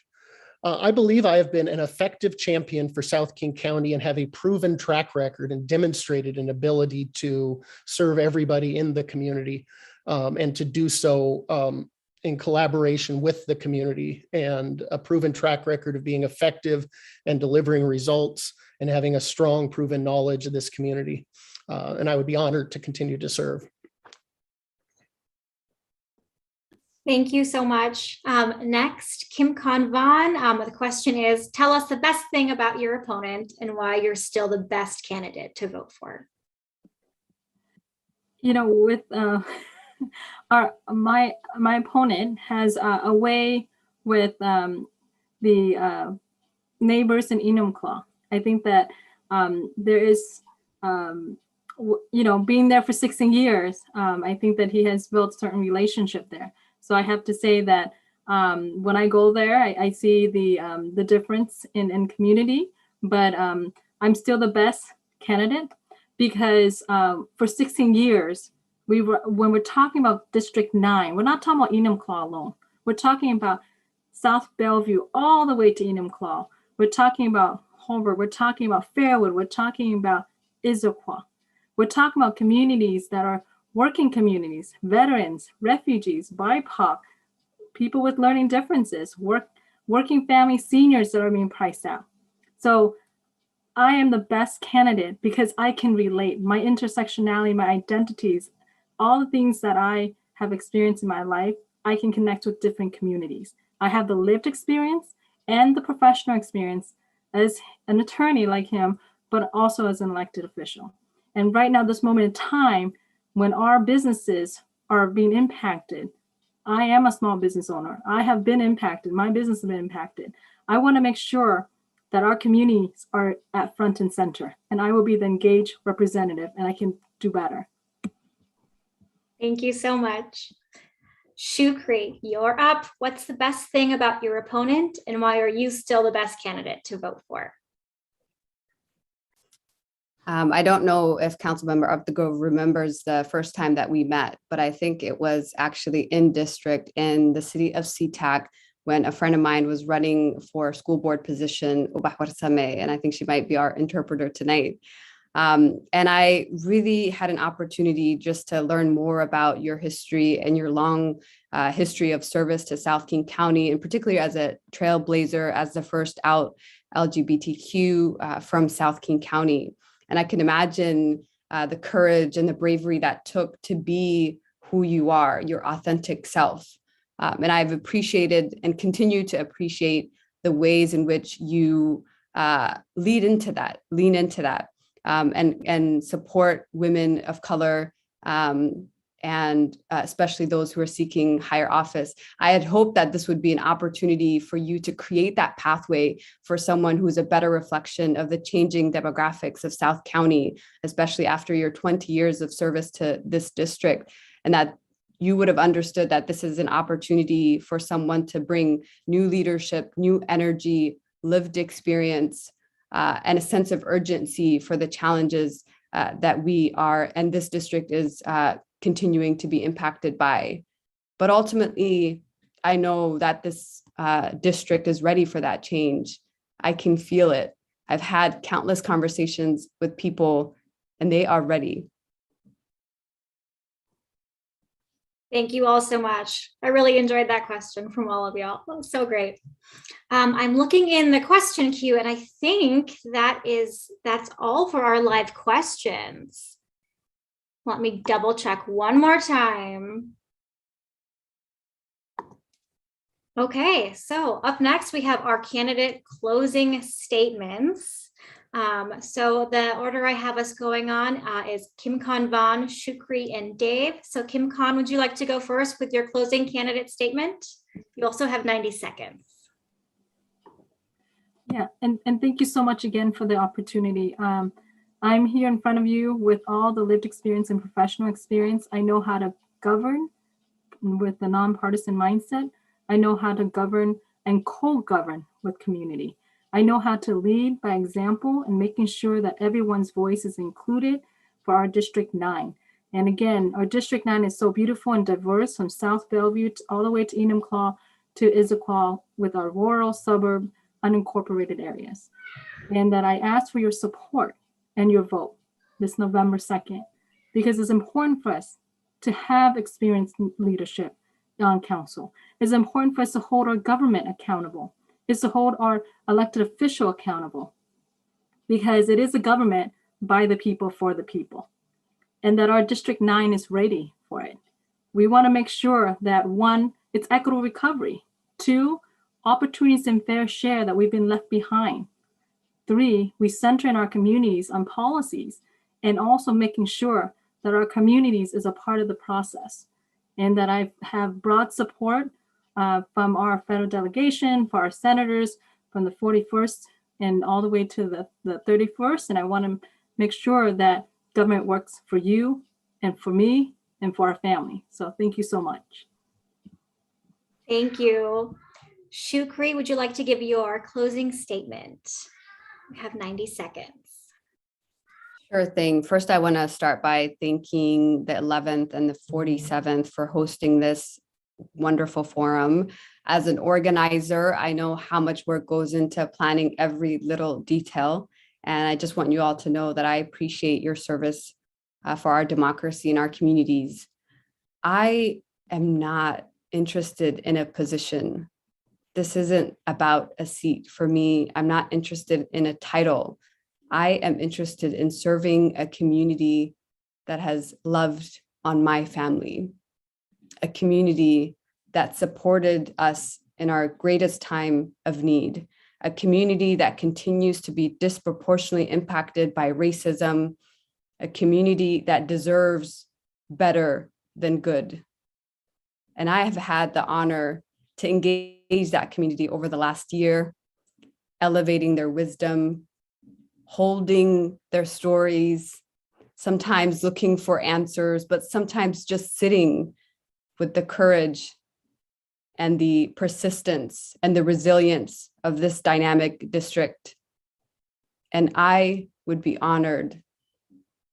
I believe I have been an effective champion for South King County and have a proven track record and demonstrated an ability to serve everybody in the community, and to do so in collaboration with the community, and a proven track record of being effective and delivering results and having a strong proven knowledge of this community. And I would be honored to continue to serve. Thank you so much. Next, Kim Con Vaughn. The question is, tell us the best thing about your opponent and why you're still the best candidate to vote for. With my opponent has a way with the neighbors in Ymca. I think that there is, being there for 16 years, I think that he has built certain relationship there. So I have to say that When I go there, I see the difference in community, but I'm still the best candidate because for 16 years, when we're talking about District 9, we're not talking about Enumclaw alone. We're talking about South Bellevue all the way to Enumclaw. We're talking about Holbrook. We're talking about Fairwood. We're talking about Issaquah. We're talking about communities that are working communities, veterans, refugees, BIPOC, people with learning differences, working family seniors that are being priced out. So I am the best candidate because I can relate. My intersectionality, my identities, all the things that I have experienced in my life, I can connect with different communities. I have the lived experience and the professional experience as an attorney like him, but also as an elected official. And right now, this moment in time, when our businesses are being impacted, I am a small business owner. I have been impacted. My business has been impacted. I want to make sure that our communities are at front and center, and I will be the engaged representative, and I can do better. Thank you so much. Shukri, you're up. What's the best thing about your opponent, and why are you still the best candidate to vote for? I don't know if Councilmember Up the Grove remembers the first time that we met, but I think it was actually in district in the city of SeaTac when a friend of mine was running for a school board position, and I think she might be our interpreter tonight. And I really had an opportunity just to learn more about your history and your long history of service to South King County, and particularly as a trailblazer, as the first out LGBTQ from South King County. And I can imagine the courage and the bravery that took to be who you are, your authentic self. And I've appreciated and continue to appreciate the ways in which you lean into that, and support women of color, and especially those who are seeking higher office. I had hoped that this would be an opportunity for you to create that pathway for someone who's a better reflection of the changing demographics of South County, especially after your 20 years of service to this district, and that you would have understood that this is an opportunity for someone to bring new leadership, new energy, lived experience, and a sense of urgency for the challenges that we are, and this district is continuing to be impacted by. But ultimately, I know that this district is ready for that change. I can feel it. I've had countless conversations with people, and they are ready. Thank you all so much. I really enjoyed that question from all of y'all. That was so great. I'm looking in the question queue, and I think that's all for our live questions. Let me double check one more time. Okay, so up next we have our candidate closing statements. So the order I have us going on is Kim Khan Vaughn, Shukri, and Dave. So Kim Khan, would you like to go first with your closing candidate statement? You also have 90 seconds. Yeah, and thank you so much again for the opportunity. I'm here in front of you with all the lived experience and professional experience. I know how to govern with the nonpartisan mindset. I know how to govern and co-govern with community. I know how to lead by example and making sure that everyone's voice is included for our District 9. And again, our District 9 is so beautiful and diverse, from South Bellevue all the way to Enumclaw to Issaquah, with our rural, suburb, unincorporated areas. And that I ask for your support and your vote this November 2nd, because it's important for us to have experienced leadership on council. It's important for us to hold our government accountable. It's to hold our elected official accountable, because it is a government by the people for the people, and that our District 9 is ready for it. We want to make sure that 1, it's equitable recovery. 2, opportunities and fair share, that we've been left behind. 3, we center in our communities on policies, and also making sure that our communities is a part of the process, and that I have broad support from our federal delegation, for our senators, from the 41st and all the way to the 31st. And I want to make sure that government works for you and for me and for our family. So thank you so much. Thank you. Shukri, would you like to give your closing statement? We have 90 seconds. Sure thing. First, I want to start by thanking the 11th and the 47th for hosting this wonderful forum. As an organizer, I know how much work goes into planning every little detail. And I just want you all to know that I appreciate your service for our democracy and our communities. I am not interested in a position. This isn't about a seat for me. I'm not interested in a title. I am interested in serving a community that has loved on my family, a community that supported us in our greatest time of need, a community that continues to be disproportionately impacted by racism, a community that deserves better than good. And I have had the honor to engage that community over the last year, elevating their wisdom, holding their stories, sometimes looking for answers, but sometimes just sitting with the courage and the persistence and the resilience of this dynamic district. And I would be honored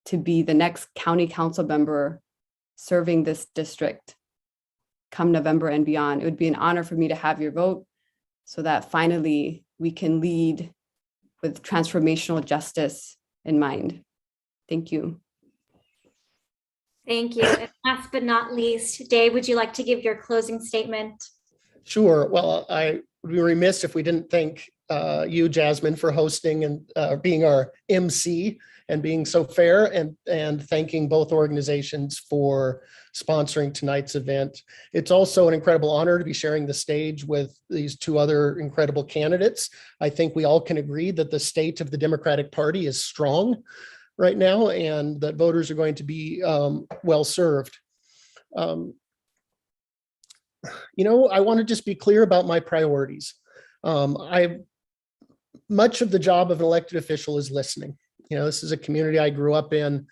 to be the next county council member serving this district come November and beyond. It would be an honor for me to have your vote so that finally we can lead with transformational justice in mind. Thank you. Thank you. And last but not least, Dave, would you like to give your closing statement? Sure. Well, I would be remiss if we didn't thank you, Jasmine, for hosting and being our MC and being so fair, and thanking both organizations for sponsoring tonight's event. It's also an incredible honor to be sharing the stage with these two other incredible candidates. I think we all can agree that the state of the Democratic Party is strong right now and that voters are going to be well served. I want to just be clear about my priorities. Much of the job of an elected official is listening. This is a community I grew up in,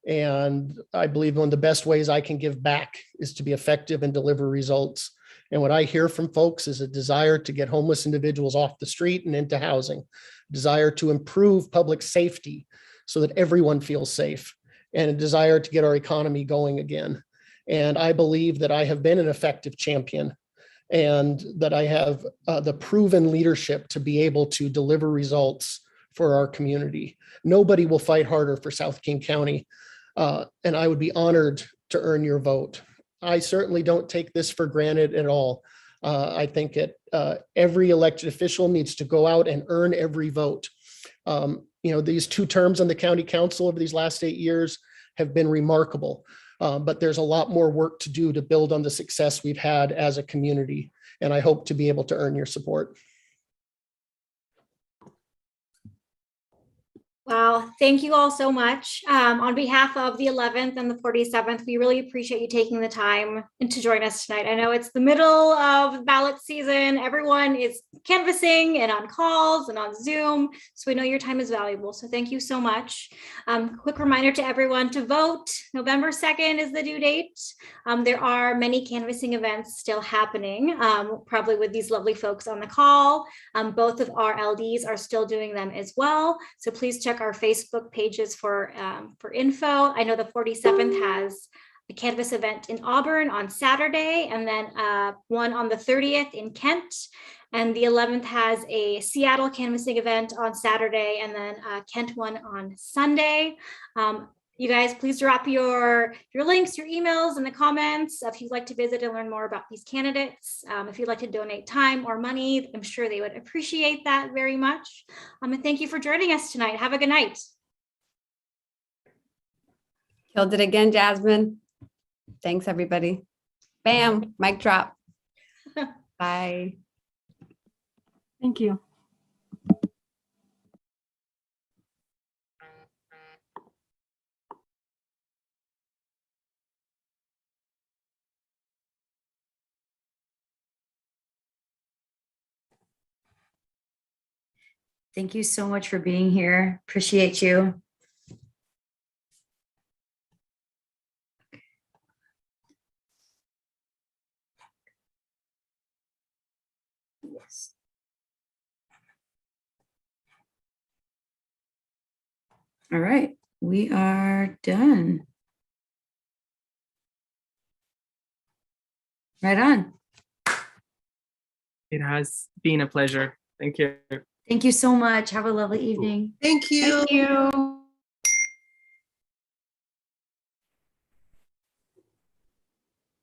and I believe one of the best ways I can give back is to be effective and deliver results. And what I hear from folks is a desire to get homeless individuals off the street and into housing, desire to improve public safety so that everyone feels safe, and a desire to get our economy going again. And I believe that I have been an effective champion and that I have the proven leadership to be able to deliver results for our community. Nobody will fight harder for South King County, and I would be honored to earn your vote. I certainly don't take this for granted at all. I think every elected official needs to go out and earn every vote. These 2 terms on the county council over these last 8 years have been remarkable, but there's a lot more work to do to build on the success we've had as a community, and I hope to be able to earn your support. Wow, thank you all so much. On behalf of the 11th and the 47th, we really appreciate you taking the time to join us tonight. I know it's the middle of ballot season. Everyone is canvassing and on calls and on Zoom, so we know your time is valuable. So thank you so much. Quick reminder to everyone to vote. November 2nd is the due date. There are many canvassing events still happening, probably with these lovely folks on the call. Both of our LDs are still doing them as well. So please check our Facebook pages for info. I know the 47th has a canvas event in Auburn on Saturday, and then one on the 30th in Kent. And the 11th has a Seattle canvassing event on Saturday, and then Kent one on Sunday. You guys, please drop your links, your emails in the comments if you'd like to visit and learn more about these candidates. If you'd like to donate time or money, I'm sure they would appreciate that very much. And thank you for joining us tonight. Have a good night. Killed it again, Jasmine. Thanks, everybody. Bam, mic drop. Bye. Thank you. Thank you so much for being here. Appreciate you. Yes. All right, we are done. Right on. It has been a pleasure. Thank you. Thank you so much. Have a lovely evening. Thank you. Thank you.